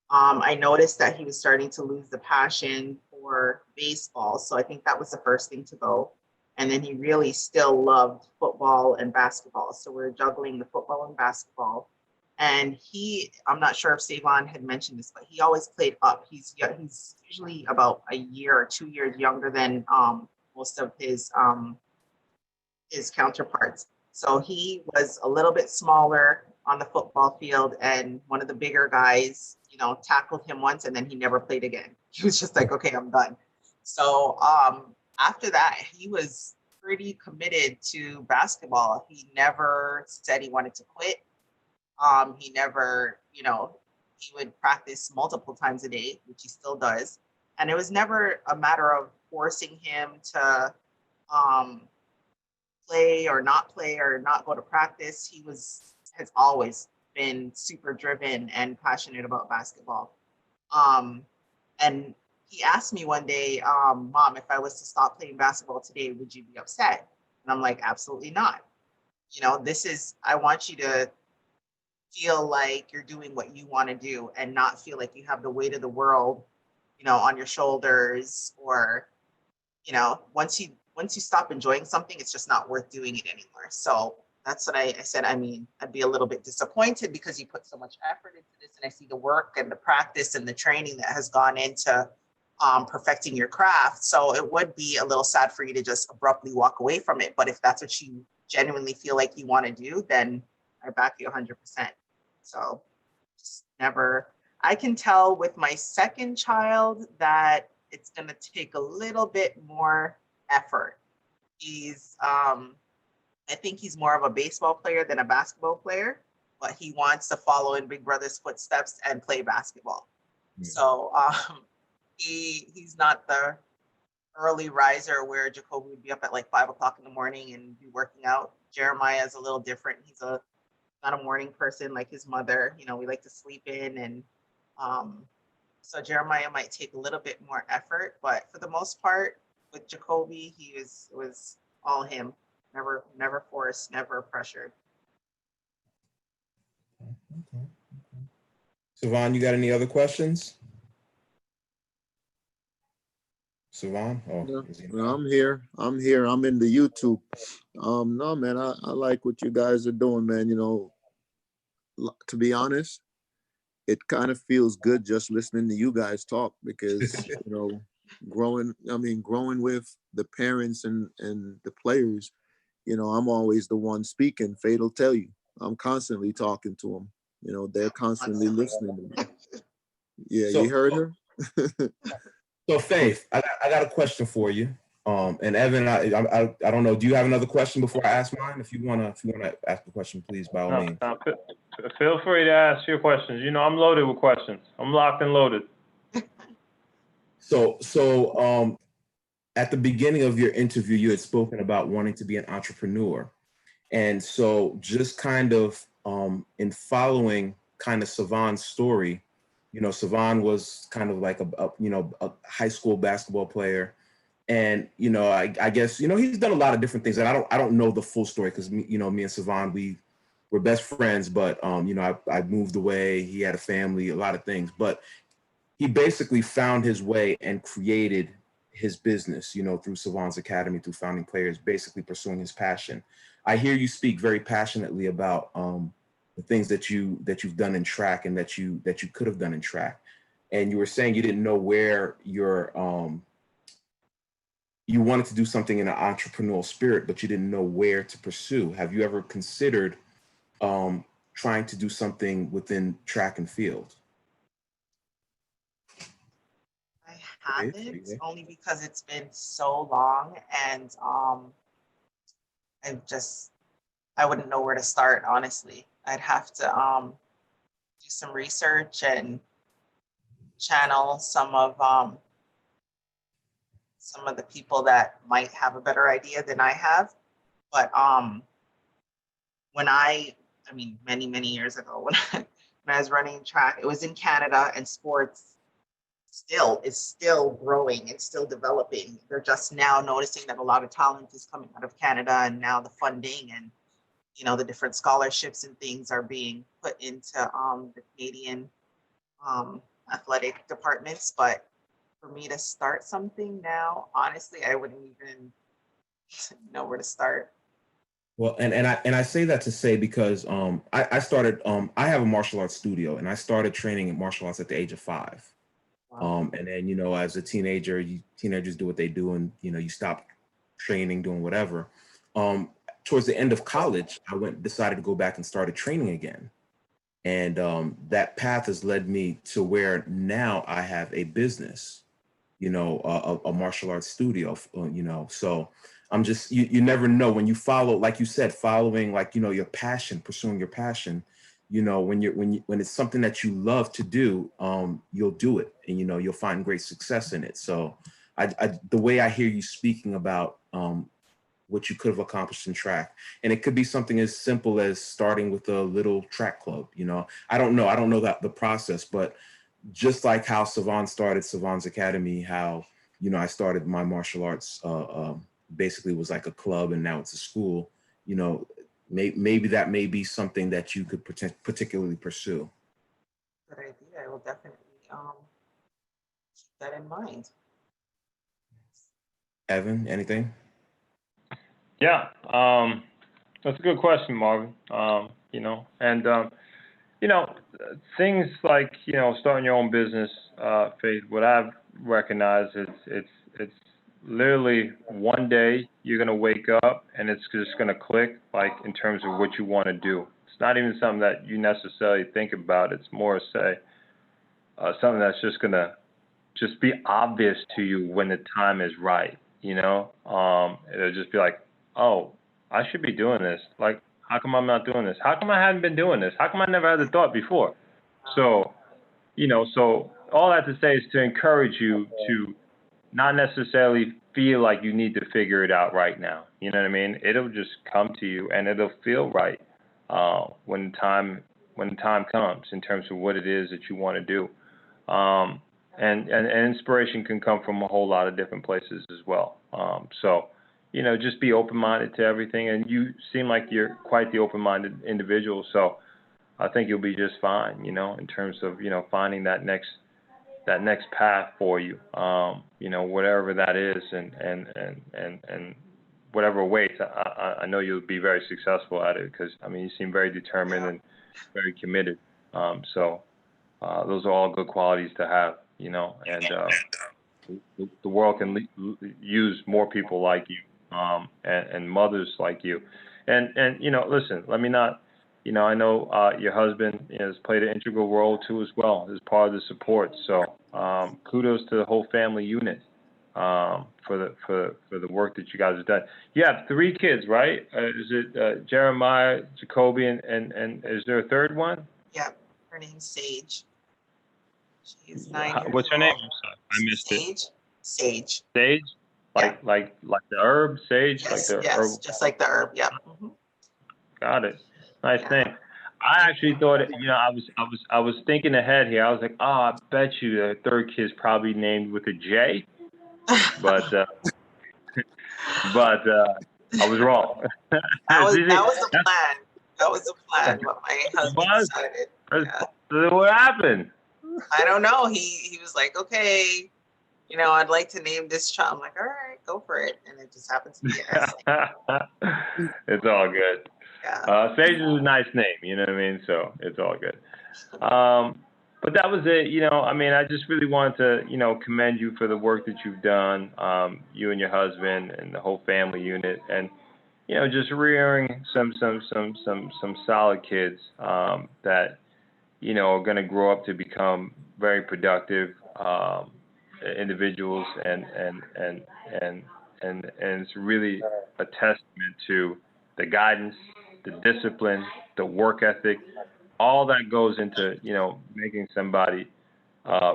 I noticed that he was starting to lose the passion for baseball, so I think that was the first thing to go. And then he really still loved football and basketball, so we're juggling the football and basketball. And I'm not sure if Savon had mentioned this, but he always played up. He's usually about a year or 2 years younger than most of his counterparts. So he was a little bit smaller on the football field, and one of the bigger guys, you know, tackled him once, and then he never played again. He was just like, okay, I'm done. So after that, he was pretty committed to basketball. He never said he wanted to quit. He never, you know, he would practice multiple times a day, which he still does. And it was never a matter of forcing him to play or not go to practice. He has always been super driven and passionate about basketball. And he asked me one day, Mom, if I was to stop playing basketball today, would you be upset? And I'm like, absolutely not. You know, I want you to feel like you're doing what you want to do and not feel like you have the weight of the world, you know, on your shoulders, or, you know, once you stop enjoying something, it's just not worth doing it anymore. So that's what I said. I mean, I'd be a little bit disappointed because you put so much effort into this, and I see the work and the practice and the training that has gone into perfecting your craft. So it would be a little sad for you to just abruptly walk away from it. But if that's what you genuinely feel like you want to do, then I back you 100%. So just never, I can tell with my second child that it's going to take a little bit more effort. I think he's more of a baseball player than a basketball player, but he wants to follow in Big Brother's footsteps and play basketball. Yeah. So he's not the early riser where Jacoby would be up at like 5 o'clock in the morning and be working out. Jeremiah is a little different. He's not a morning person like his mother. You know, we like to sleep in, and so Jeremiah might take a little bit more effort, but for the most part, with Jacoby, it was all him. Never forced, never pressured. Okay. Savon, you got any other questions? Savon? Oh, no, I'm here. I'm in the YouTube. No, man, I like what you guys are doing, man. You know, to be honest, it kind of feels good just listening to you guys talk, because, you know, growing with the parents and the players, you know, I'm always the one speaking. Fate will tell you, I'm constantly talking to them. You know, they're constantly listening to me. Yeah, so, you heard her? So Faith, I got a question for you. And Evan, I don't know. Do you have another question before I ask mine? If you wanna ask the question, please, by all means. No, feel free to ask your questions. You know, I'm loaded with questions. I'm locked and loaded. So at the beginning of your interview, you had spoken about wanting to be an entrepreneur, and so just kind of in following kind of Savon's story. You know, Savon was kind of like a high school basketball player. And, you know, I guess, you know, he's done a lot of different things. And I don't know the full story because, me and Savon, we were best friends. But, you know, I moved away. He had a family, a lot of things. But he basically found his way and created his business, you know, through Savon's Academy, through Founding Players, basically pursuing his passion. I hear you speak very passionately about the things that you've done in track and that you could have done in track. and you were saying you didn't know where you wanted to do something in an entrepreneurial spirit, but you didn't know where to pursue. Have you ever considered trying to do something within track and field? I haven't, only because it's been so long, and I wouldn't know where to start, honestly. I'd have to do some research and channel some of the people that might have a better idea than I have. But many years ago, when I was running track, it was in Canada, and sports is still growing and still developing. They're just now noticing that a lot of talent is coming out of Canada, and now the funding and the different scholarships and things are being put into the Canadian athletic departments. But for me to start something now, honestly, I wouldn't even know where to start. Well, and I say that to say because I started I have a martial arts studio, and I started training in martial arts at the age of 5. Wow. And then as a teenager, teenagers do what they do, and you stop training, doing whatever. Towards the end of college, I decided to go back and started training again, and that path has led me to where now I have a business, a martial arts studio, so. I'm just, you never know when you follow, like you said, following your passion, pursuing your passion, when it's something that you love to do, you'll do it, and you'll find great success in it. So the way I hear you speaking about what you could have accomplished in track, and it could be something as simple as starting with a little track club. I don't know that the process, but just like how Savon started Savon's Academy, how I started my martial arts basically was like a club, and now it's a school. Maybe that may be something that you could particularly pursue. Good idea. I will definitely keep that in mind. Evan, anything? Yeah, that's a good question, Marvin. Things like starting your own business, Faith. What I've recognized is it's literally one day you're gonna wake up and it's just gonna click, like in terms of what you want to do. It's not even something that you necessarily think about. It's more something that's just gonna be obvious to you when the time is right. It'll just be like, oh, I should be doing this. Like, how come I'm not doing this? How come I haven't been doing this? How come I never had the thought before? So, so all that to say is to encourage you to not necessarily feel like you need to figure it out right now. You know what I mean? It'll just come to you, and it'll feel right when the time comes in terms of what it is that you want to do. And inspiration can come from a whole lot of different places as well. So, just be open-minded to everything. And you seem like you're quite the open-minded individual. So I think you'll be just fine, in terms of, finding that next path for you, whatever that is, and whatever ways. I know you'll be very successful at it, because you seem very determined and very committed. So those are all good qualities to have, and the world can use more people like you, and mothers like you, and listen, let me not. I know your husband has played an integral role too as well as part of the support. So kudos to the whole family unit for the work that you guys have done. You have 3 kids, right? Is it Jeremiah, Jacoby, and is there a third one? Yeah, her name's Sage. She's 9 years What's her name? old. I missed it. Sage. Sage, like the herb, sage, Yes, like the yes, herb. just like the herb. Yeah. Mm-hmm. Got it. Nice name. I actually thought I was thinking ahead here. I was like, I bet you the third kid's probably named with a J, but I was wrong. That was the plan. That was the plan, but my husband decided. Yeah. So what happened? I don't know. He was like, okay, I'd like to name this child. I'm like, all right, go for it, and it just happens to be It's all good. Yeah. Sage is a nice name, you know what I mean? So it's all good. but that was it. You know, I mean, I just really wanted to, you know, commend you for the work that you've done, you and your husband and the whole family unit, and you know, just rearing some solid kids that you know are going to grow up to become very productive individuals, and it's really a testament to the guidance, the discipline, the work ethic, all that goes into, you know, making somebody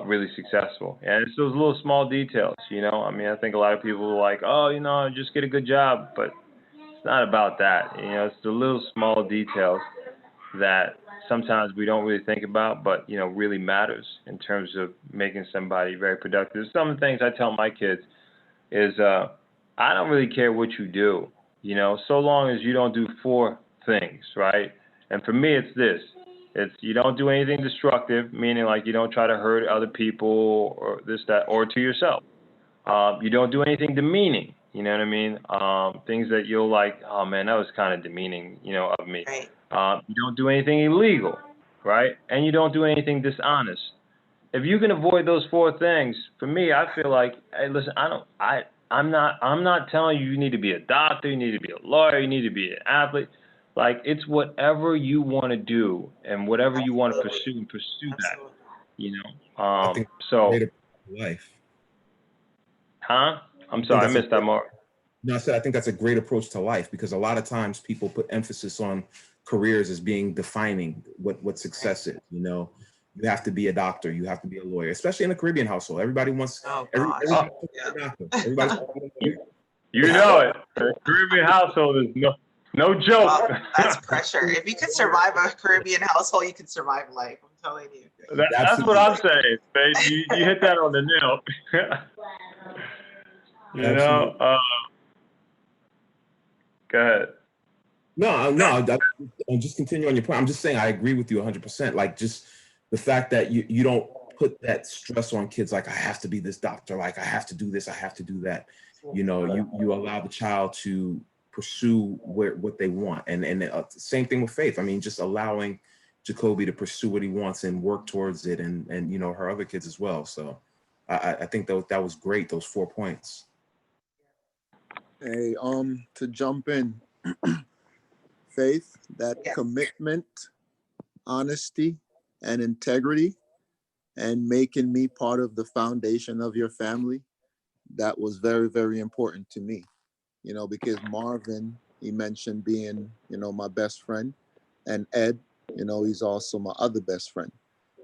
really successful. And it's those little small details, you know. I mean, I think a lot of people are like, oh, you know, just get a good job, but it's not about that. You know, it's the little small details that sometimes we don't really think about, but you know, really matters in terms of making somebody very productive. Some of the things I tell my kids is, I don't really care what you do, you know, so long as you don't do 4 things, right? And for me, it's this. It's you don't do anything destructive, meaning like you don't try to hurt other people or this, that, or to yourself. You don't do anything demeaning, you know what I mean? Things that you'll like, oh man, that was kind of demeaning, you know, of me. Right. You don't do anything illegal, right? And you don't do anything dishonest. If you can avoid those 4 things, for me, I feel like, hey, listen, I'm not telling you you need to be a doctor, you need to be a lawyer, you need to be an athlete. Like, it's whatever you want to do and whatever you want to pursue, and pursue that, Absolutely. you know? I think So, great approach to life. huh? I'm I think sorry, I that's a missed that, Mark. No, I said I think that's a great approach to life because a lot of times people put emphasis on careers as being defining what success is. You know, you have to be a doctor, you have to be a lawyer, especially in a Caribbean household. Everybody wants Oh everybody gosh. wants to be a doctor. Everybody's You know it. A Caribbean household is no joke. Well, that's pressure. If you can survive a Caribbean household, you can survive life. I'm telling you. That's what I'm saying, babe. You hit that on the nail. You know, go ahead. No, I'll just continue on your point. I'm just saying I agree with you 100%. Like just the fact that you don't put that stress on kids like I have to be this doctor, like I have to do this, I have to do that. You know, you allow the child to pursue what they want, and same thing with Faith. I mean, just allowing Jacoby to pursue what he wants and work towards it, and you know her other kids as well. So I think that was great. Those 4 points. Hey, to jump in, Faith, that Yes. commitment, honesty, and integrity, and making me part of the foundation of your family, that was very, very important to me. You know, because Marvin, he mentioned being, you know, my best friend, and Ed, you know, he's also my other best friend.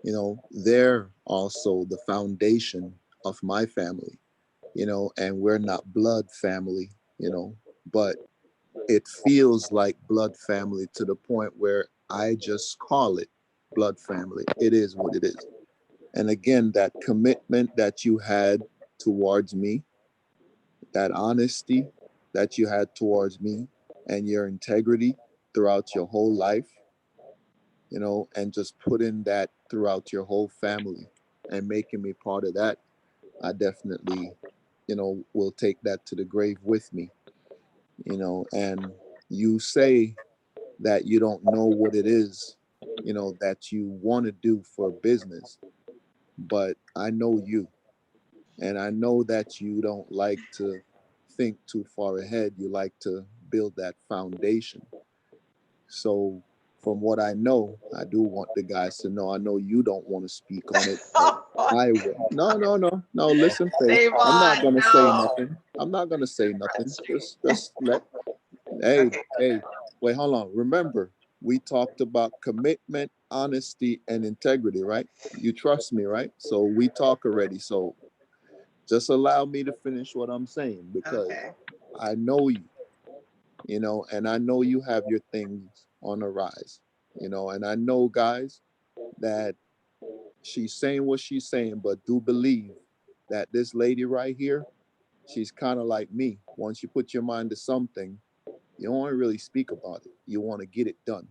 You know, they're also the foundation of my family, you know, and we're not blood family, you know, but it feels like blood family to the point where I just call it blood family. It is what it is. And again, that commitment that you had towards me, that honesty that you had towards me, and your integrity throughout your whole life, you know, and just putting that throughout your whole family and making me part of that, I definitely, you know, will take that to the grave with me, you know. And you say that you don't know what it is, you know, that you want to do for business, but I know you, and I know that you don't like to think too far ahead. You like to build that foundation. So from what I know, I do want the guys to know. I know you don't want to speak on it, but I will. No. Listen, Faith. I'm not gonna say nothing. I'm not gonna say nothing. Just let. Hey, hey. Wait, hold on. Remember, we talked about commitment, honesty, and integrity, right? You trust me, right? So we talk already. So just allow me to finish what I'm saying because I know you, you know, and I know you have your things on the rise, you know, and I know, guys, that she's saying what she's saying, but do believe that this lady right here, she's kind of like me. Once you put your mind to something, you don't want to really speak about it. You want to get it done.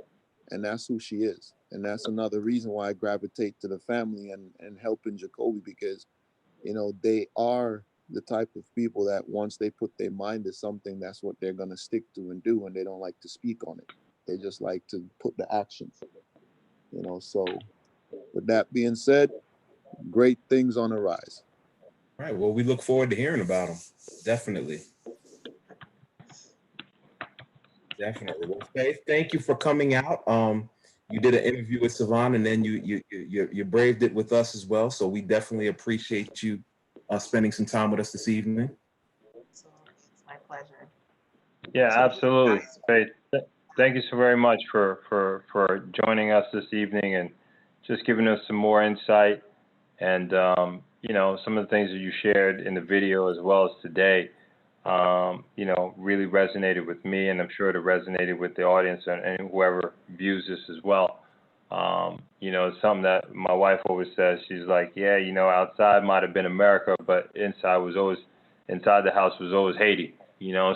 And that's who she is. And that's another reason why I gravitate to the family and helping Jacoby, because, you know, they are the type of people that once they put their mind to something, that's what they're going to stick to and do. And they don't like to speak on it. They just like to put the actions, you know. So With that being said, great things on the rise. All right. Well, we look forward to hearing about them. Definitely. Definitely. Well, Faith, thank you for coming out. You did an interview with Savon, and then you braved it with us as well. So we definitely appreciate you spending some time with us this evening. So it's my pleasure. Yeah, So, absolutely. guys, Faith, thank you so very much for joining us this evening and just giving us some more insight and, you know, some of the things that you shared in the video as well as today, you know, really resonated with me, and I'm sure it resonated with the audience and whoever views this as well. You know, it's something that my wife always says. She's like, yeah, you know, outside might have been America, but inside the house was always Haiti, you know,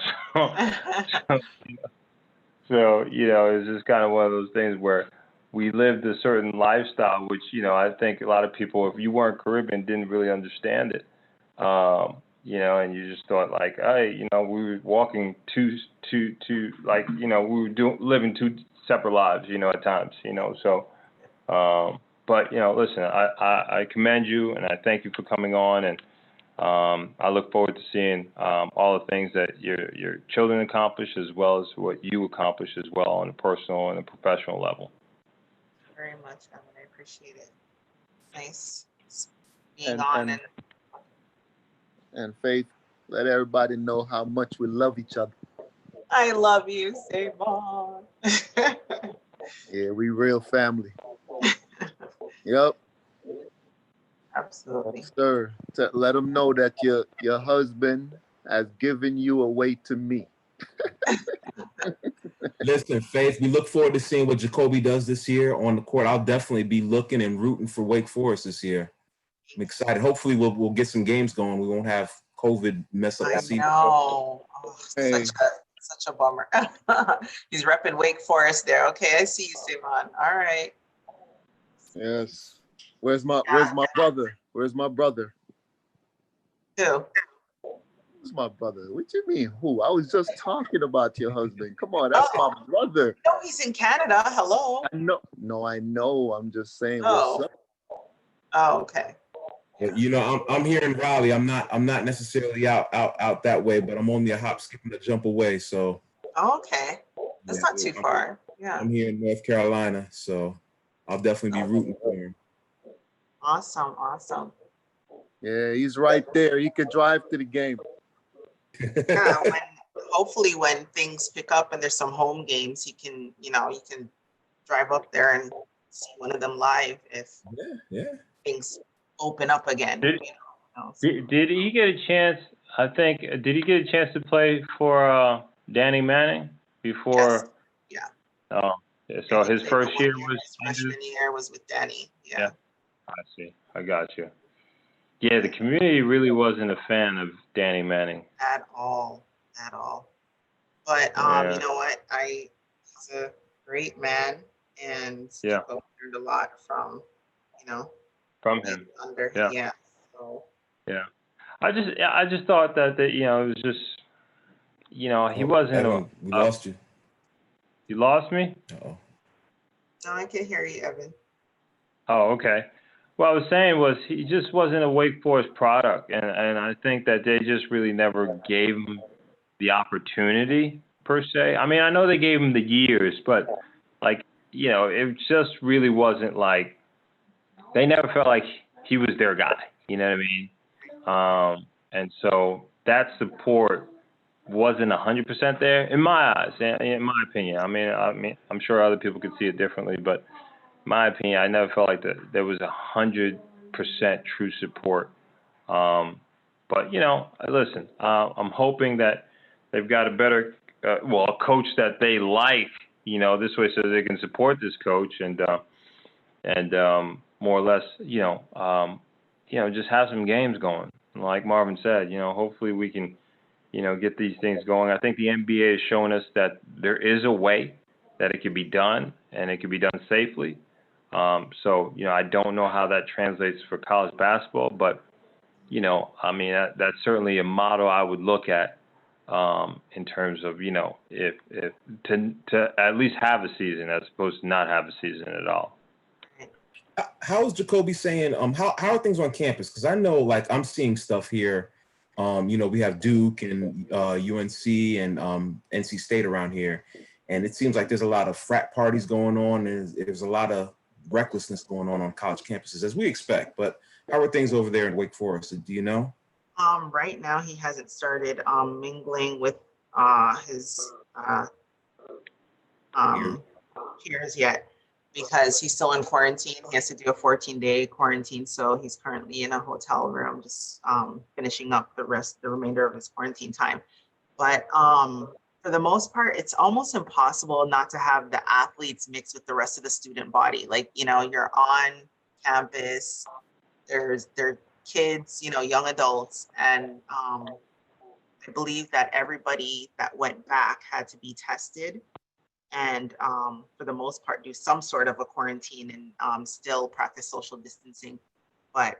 so, you know, it's just kind of one of those things where we lived a certain lifestyle, which, you know, I think a lot of people, if you weren't Caribbean, didn't really understand it. You know, and you just thought like, hey, you know, we were walking like, you know, we were living two separate lives, you know, at times, you know, so, but, you know, listen, I commend you and I thank you for coming on, and I look forward to seeing all the things that your children accomplish as well as what you accomplish as well on a personal and a professional level. very much, Evan. I appreciate it. Nice being on. And Faith, let everybody know how much we love each other. I love you, Savon. Yeah, we real family. Yep. Absolutely. Sir, let them know that your husband has given you away to me. Listen, Faith, we look forward to seeing what Jacoby does this year on the court. I'll definitely be looking and rooting for Wake Forest this year. I'm excited. Hopefully we'll get some games going. We won't have COVID mess up the season. I know. Oh, Hey. such a bummer. He's repping Wake Forest there. Okay, I see you, Savon. All right. Yes. Where's my brother? Where's my brother? Who? Who's my brother? What you mean who? I was just talking about your husband. Come on, that's my brother. No, he's in Canada. Hello. I know. No, I know. I'm just saying Oh. what's up. Oh, okay. Yeah, you know, I'm here in Raleigh. I'm not necessarily out that way, but I'm only a hop, skip, and a jump away. So Okay. That's not too far. Yeah. I'm here in North Carolina, so I'll definitely be rooting for him. Awesome. Awesome. Yeah, he's right there. He could drive to the game. Yeah, hopefully when things pick up and there's some home games, he can drive up there and see one of them live if things open up again. Did he get a chance? I think did he get a chance to play for Danny Manning before? Yes. Oh, yeah. So his first year was his freshman year was with Danny. Yeah. I see. I got you. Yeah, the community really wasn't a fan of Danny Manning at all. But you know what? He's a great man, and I learned a lot from him. So I just thought that it was just he wasn't. Evan, we lost you. You lost me? Uh-oh. No, I can hear you, Evan. Oh, okay. What I was saying was he just wasn't a Wake Forest product, and I think that they just really never gave him the opportunity per se. I mean, I know they gave him the years, but it just really wasn't like they never felt like he was their guy. You know what I mean? And so that support wasn't 100% there in my eyes, in my opinion. I mean, I'm sure other people could see it differently, but in my opinion, I never felt like there was 100% true support. But listen, I'm hoping that they've got a better, a coach that they like, this way, so they can support this coach and more or less, just have some games going. And like Marvin said, hopefully we can, get these things going. I think the NBA has shown us that there is a way that it can be done, and it can be done safely. So, I don't know how that translates for college basketball, but, that's certainly a model I would look at in terms of, if to at least have a season as opposed to not have a season at all. How is Jacoby saying? How are things on campus? Because I know, like, I'm seeing stuff here. We have Duke and UNC and NC State around here, and it seems like there's a lot of frat parties going on, and there's a lot of recklessness going on college campuses, as we expect. But how are things over there in Wake Forest? Do you know? Right now he hasn't started mingling with his peers yet because he's still in quarantine. He has to do a 14-day quarantine, so he's currently in a hotel room, just finishing up the remainder of his quarantine time. But for the most part, it's almost impossible not to have the athletes mix with the rest of the student body. Like, you're on campus, there are kids, young adults, and I believe that everybody that went back had to be tested and for the most part do some sort of a quarantine and still practice social distancing. But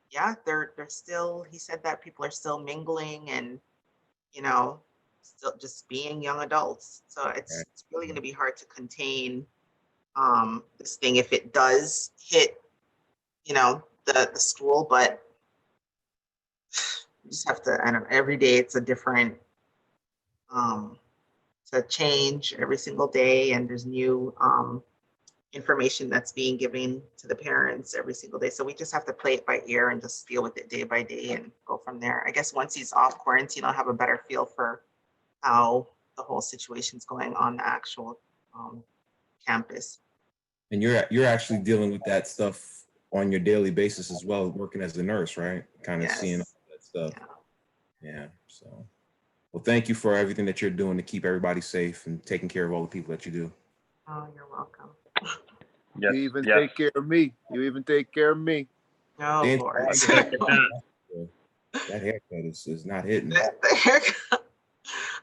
yeah, they're still, he said that people are still mingling and, still just being young adults. So it's really going to be hard to contain this thing if it does hit, the school. But you just have to, I don't know, every day it's a different, it's a change every single day, and there's new information that's being given to the parents every single day. So we just have to play it by ear and just deal with it day by day and go from there. I guess once he's off quarantine, I'll have a better feel for how the whole situation's going on the actual campus. And you're actually dealing with that stuff on your daily basis as well, working as a nurse, right? Kind of seeing all that stuff. Yeah. So, well, thank you for everything that you're doing to keep everybody safe and taking care of all the people that you do. Oh, you're welcome. You even take care of me. You even take care of me. Oh, Dan, Lord. that haircut is not hitting. The haircut.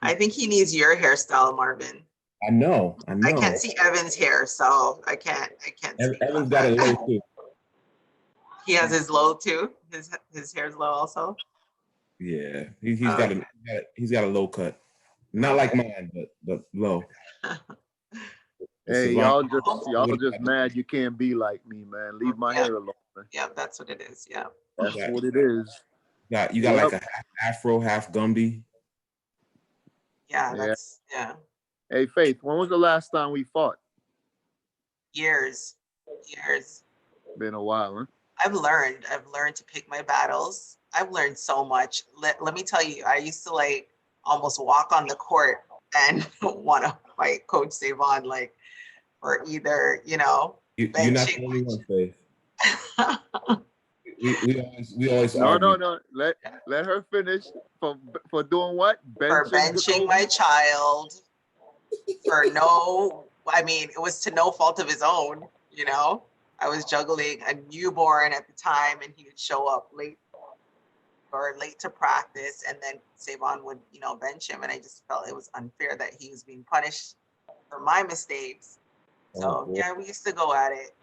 I think he needs your hairstyle, Marvin. I know. I can't see Evan's hair, so I can't. Evan's got it low too. He has his low too. His hair's low also. Yeah, he's got a low cut, not like mine, but low. Hey, y'all just mad you can't be like me, man. Leave my hair alone, man. Yeah, that's what it is. Yeah, that's what it is. You got like a half afro, half Gumby. Yeah. Hey, Faith, when was the last time we fought? Years. Been a while, huh? I've learned to pick my battles. I've learned so much. Let me tell you, I used to like almost walk on the court and want to fight Coach Savon, like, or either, You're not the only one, Faith. we always argue. No. Let her finish. For doing what? For benching my child. It was to no fault of his own, I was juggling a newborn at the time, and he would show up late to practice, and then Savon would, bench him, and I just felt it was unfair that he was being punished for my mistakes. So we used to go at it.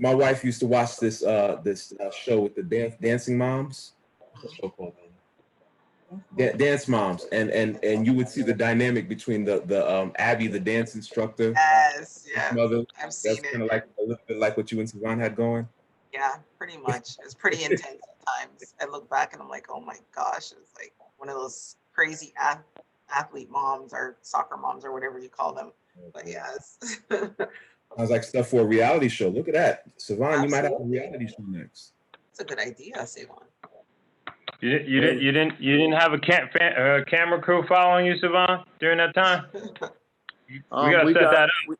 My wife used to watch this show with the dancing moms. What's the show called? Dance Moms, and you would see the dynamic between the Abby, the dance instructor, mother. I've seen it. That's kind of like a little bit like what you and Savon had going. Yeah, pretty much. It's pretty intense at times. I look back and I'm like, oh my gosh, it's like one of those crazy athlete moms or soccer moms or whatever you call them. But yes. I was like stuff for a reality show. Look at that, Savon. You might have a reality show next. It's a good idea, Savon. You didn't have a camera crew following you, Savon, during that time? We gotta set that up.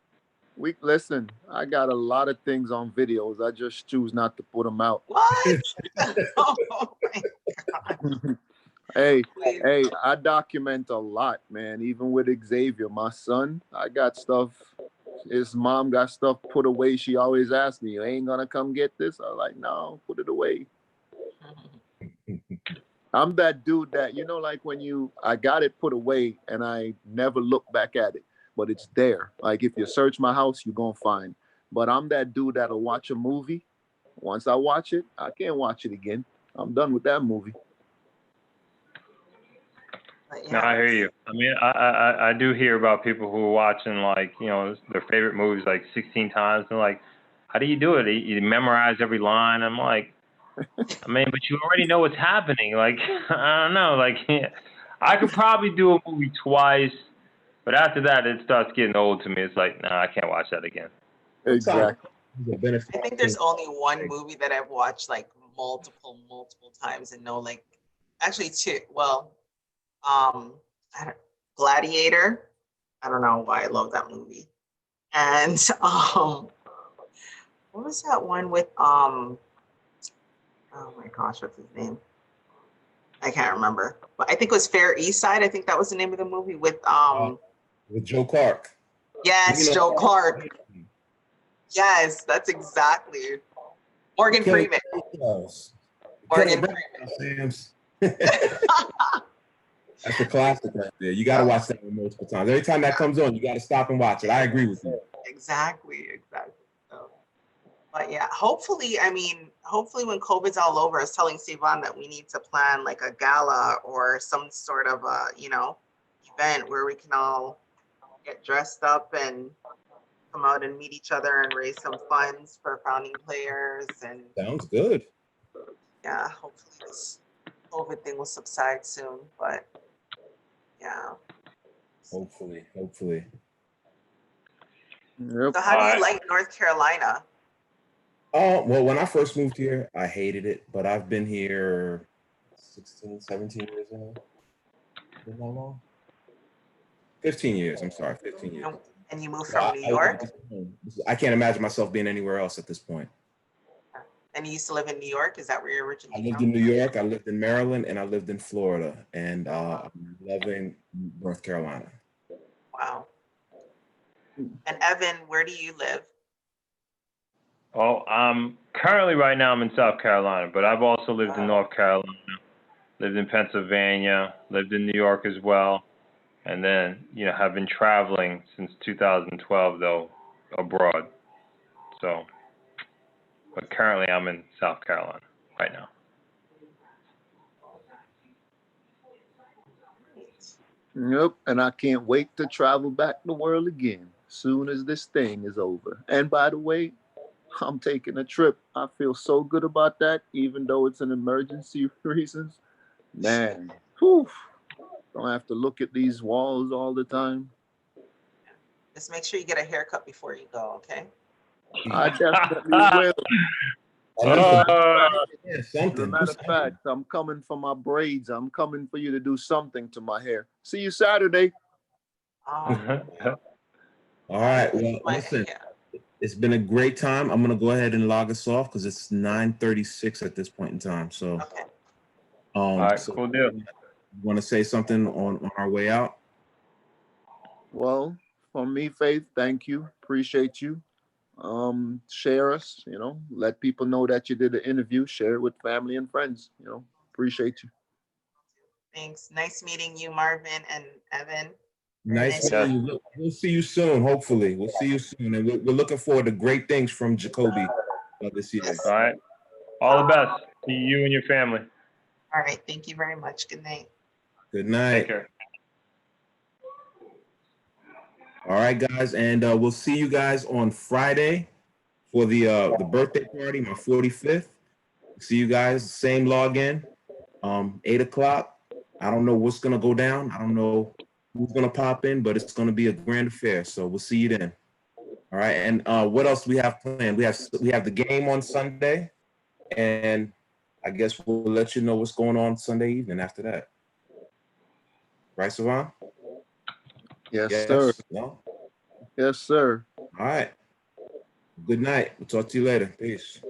Listen, I got a lot of things on videos. I just choose not to put them out. What? Oh my God. Hey, I document a lot, man. Even with Xavier, my son, I got stuff. His mom got stuff put away. She always asks me, "You ain't gonna come get this?" I'm like, "No, put it away." I'm that dude that, like when I got it put away and I never look back at it, but it's there. Like if you search my house, you're going to find. But I'm that dude that'll watch a movie. Once I watch it, I can't watch it again. I'm done with that movie. No, I hear you. I mean, I do hear about people who are watching, like, their favorite movies like 16 times. And like, how do you do it? You memorize every line. I'm like, I mean, but you already know what's happening. Like, I don't know. Like, I could probably do a movie twice, but after that, it starts getting old to me. It's like, nah, I can't watch that again. Exactly. I think there's only one movie that I've watched like multiple times and know like actually two. Well, Gladiator. I don't know why I love that movie. And what was that one with oh my gosh, what's his name? I can't remember. But I think it was Fair East Side. I think that was the name of the movie with Joe Clark. yes, Joe Clark. Yes, that's exactly Morgan Freeman. Morgan Freeman. That's a classic right there. You got to watch that one multiple times. Every time that comes on, you got to stop and watch it. I agree with you. Exactly. So, but yeah, hopefully when COVID's all over, I was telling Sivan that we need to plan like a gala or some sort of event where we can all get dressed up and come out and meet each other and raise some funds for founding players. And sounds good. Yeah, hopefully this COVID thing will subside soon, but yeah. Hopefully. Yep. So how do you like North Carolina? Well, when I first moved here, I hated it, but I've been here 16, 17 years now. Been that long? 15 years. I'm sorry, 15 years. And you moved from New York? I can't imagine myself being anywhere else at this point. And you used to live in New York? Is that where you're originally from? I lived in New York, I lived in Maryland, and I lived in Florida. And I'm loving North Carolina. Wow. And Evan, where do you live? Oh, currently right now I'm in South Carolina, but I've also lived in North Carolina, lived in Pennsylvania, lived in New York as well. And then, have been traveling since 2012 though, abroad. So, but currently I'm in South Carolina right now. Yep, and I can't wait to travel back the world again soon as this thing is over. And by the way, I'm taking a trip. I feel so good about that, even though it's an emergency reasons. Man, whew, don't have to look at these walls all the time. Just make sure you get a haircut before you go, okay? I definitely will. As a matter of fact, I'm coming for my braids. I'm coming for you to do something to my hair. See you Saturday. All right. Well, listen, it's been a great time. I'm going to go ahead and log us off because it's 9:36 at this point in time. So, all right, cool deal. You want to say something on our way out? Well, for me, Faith, thank you. Appreciate you. Share us, let people know that you did the interview. Share it with family and friends, appreciate you. Thanks. Nice meeting you, Marvin and Evan. Nice meeting you. We'll see you soon, hopefully. We'll see you soon. And we're looking forward to great things from Jacoby this year. All right. All the best to you and your family. All right. Thank you very much. Good night. Good night. Take care. All right, guys, and we'll see you guys on Friday for the birthday party, my 45th. See you guys, same login, 8 o'clock. I don't know what's gonna go down. I don't know who's gonna pop in, but it's gonna be a grand affair. So we'll see you then. All right, and what else we have planned? We have the game on Sunday, and I guess we'll let you know what's going on Sunday evening after that. Right, Sivan? Yes, sir. No? Yes, sir. All right. Good night. We'll talk to you later. Peace.